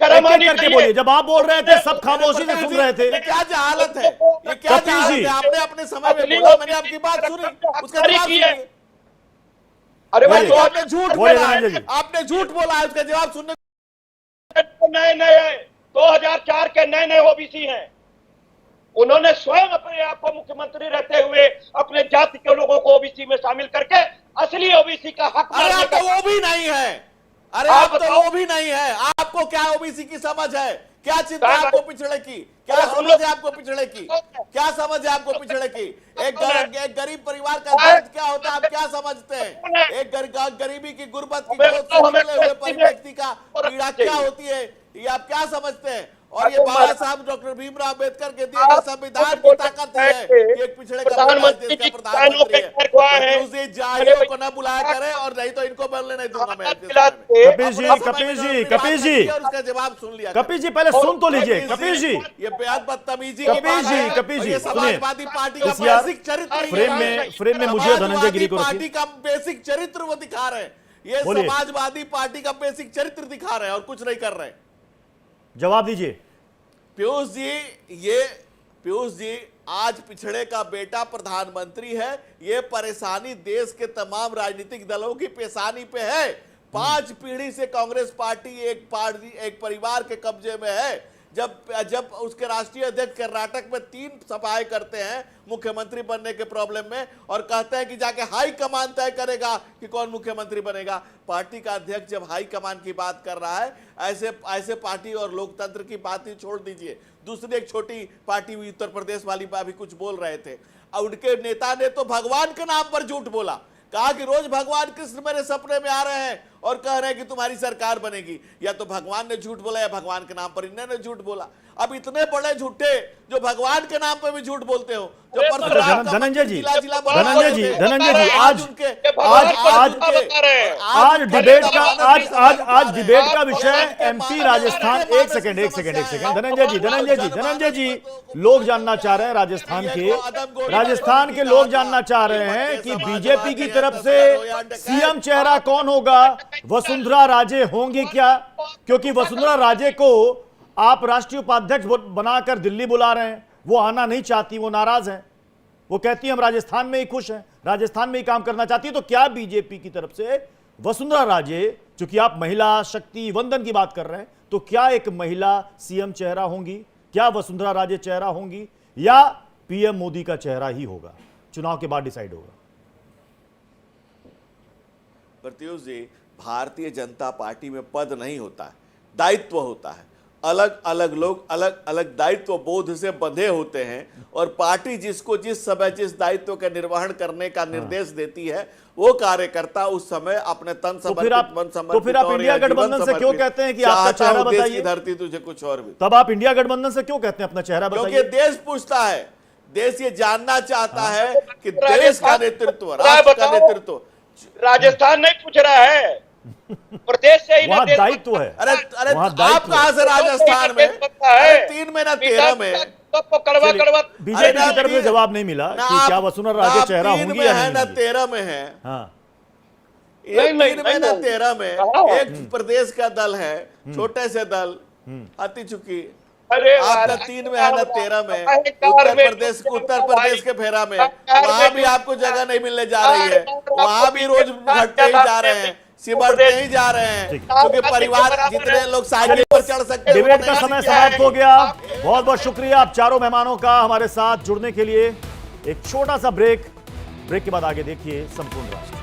करके बोलिए। जब आप बोल रहे थे सब खामोशी से सुन रहे थे। क्या जहालत है, ये क्या जहालत है? आपने अपने समय में बोला, मैंने आपकी बात सुनी, उसका जवाब सुनिए। अरे भाई, आपने झूठ बोला, आपने झूठ बोला, उसका जवाब सुनने। नए 2004 के नए ओबीसी हैं, उन्होंने स्वयं अपने आप को मुख्यमंत्री रहते हुए अपने जाति के लोगों को ओबीसी में शामिल करके असली ओबीसी का हक। अरे आप तो वो भी नहीं है, अरे आप तो वो भी नहीं है। आपको क्या ओबीसी की समझ है? क्या चिंता है आपको पिछड़े की? क्या समझ है आपको पिछड़े की? क्या समझ है आपको पिछड़े की? एक गरीब परिवार का दर्द क्या होता है आप क्या समझते हैं? एक गरीबी की, गुर्बत की हुए व्यक्ति का पीड़ा क्या होती है, ये आप क्या समझते हैं? और ये बाबा साहब डॉक्टर भीमराव अम्बेडकर के दिए गए संविधान की ताकत है कि एक पिछड़े का प्रधानमंत्री है। उसे जाहिलों को न बुलाया करे, और नहीं तो इनको बोलने नहीं दूंगा मैं। कपिल जी उसका जवाब सुन लिया। कपिल जी पहले सुन तो लीजिए। कपिल जी, ये बेहद बदतमीजी, कपिल जी समाजवादी पार्टी का बेसिक चरित्र फ्रेम में मुझे धनंजय गिरी को पार्टी का बेसिक चरित्र वो दिखा रहे हैं। ये समाजवादी पार्टी का बेसिक चरित्र दिखा रहे हैं और कुछ नहीं कर रहे। जवाब दीजिए। पीयूष जी आज पिछड़े का बेटा प्रधानमंत्री है। ये परेशानी देश के तमाम राजनीतिक दलों की पेशानी पे है। 5 पीढ़ी से कांग्रेस पार्टी एक परिवार के कब्जे में है। जब उसके राष्ट्रीय अध्यक्ष कर्नाटक में 3 सभाएं करते हैं मुख्यमंत्री बनने के प्रॉब्लम में, और कहते हैं कि जाके हाई कमान तय करेगा कि कौन मुख्यमंत्री बनेगा। पार्टी का अध्यक्ष जब हाई कमान की बात कर रहा है, ऐसे पार्टी और लोकतंत्र की बात ही छोड़ दीजिए। दूसरी एक छोटी पार्टी उत्तर प्रदेश वाली भी कुछ बोल रहे थे, और उनके नेता ने तो भगवान के नाम पर झूठ बोला, कहा कि रोज भगवान कृष्ण मेरे सपने में आ रहे हैं और कह रहे हैं कि तुम्हारी सरकार बनेगी। या तो भगवान ने झूठ बोला या भगवान के नाम पर इन्होंने झूठ बोला। अब इतने बड़े झूठे जो भगवान के नाम पर भी झूठ बोलते हो, जो धनंजय जी आज डिबेट का विषय एमपी राजस्थान। एक सेकंड धनंजय जी लोग जानना चाह रहे हैं, राजस्थान के लोग जानना चाह रहे हैं कि बीजेपी की तरफ से सीएम चेहरा कौन होगा? वसुंधरा राजे होंगी क्या? क्योंकि वसुंधरा राजे को आप राष्ट्रीय उपाध्यक्ष बनाकर दिल्ली बुला रहे हैं, वो आना नहीं चाहती, वो नाराज हैं, वो कहती है हम राजस्थान में ही खुश हैं, राजस्थान में ही काम करना चाहती है। तो क्या बीजेपी की तरफ से वसुंधरा राजे, चूंकि आप महिला शक्ति वंदन की बात कर रहे हैं, तो क्या एक महिला सीएम चेहरा होंगी? क्या वसुंधरा राजे चेहरा होंगी या पीएम मोदी का चेहरा ही होगा? चुनाव के बाद डिसाइड होगा। प्रत्युष जी, भारतीय जनता पार्टी में पद नहीं होता है, दायित्व होता है। अलग अलग लोग अलग अलग दायित्व बोध से बंधे होते हैं, और पार्टी जिसको जिस समय जिस दायित्व का निर्वहन करने का निर्देश देती है, वो कार्यकर्ता उस समय अपने तन समर्पित मन समर्पित। तो फिर आप इंडिया गठबंधन से क्यों कहते हैं कि आपका चेहरा बताइए? धरती तुझे कुछ और भी। तब आप इंडिया गठबंधन से क्यों कहते हैं अपना चेहरा बताइए? क्योंकि देश पूछता है, देश ये जानना चाहता है कि देश का नेतृत्व, राष्ट्र का नेतृत्व। राजस्थान नहीं पूछ रहा है, प्रदेश से ही दायित्व है। अरे आप कहां से राजस्थान में? 3 में ना 13 में बीजेपी की तरफ से जवाब नहीं मिला कि क्या वसुंधरा राजे चेहरा होंगी या नहीं? ना 13 में है, हाँ, 3 में ना 13 में। एक प्रदेश का दल है, छोटे से दल, आती चुकी। अरे आप न 3 में है न 13 में, उत्तर प्रदेश के फेरा में, वहां भी आपको जगह नहीं मिलने जा रही है, वहां भी रोज घटते ही जा रहे हैं, सिमटते ही जा रहे हैं, क्योंकि परिवार जितने लोग साइकिल पर चढ़ सकते हैं। डिबेट का समय समाप्त हो गया। बहुत बहुत शुक्रिया आप चारों मेहमानों का हमारे साथ जुड़ने के लिए। एक छोटा सा ब्रेक के बाद आगे देखिए संपूर्ण राष्ट्र।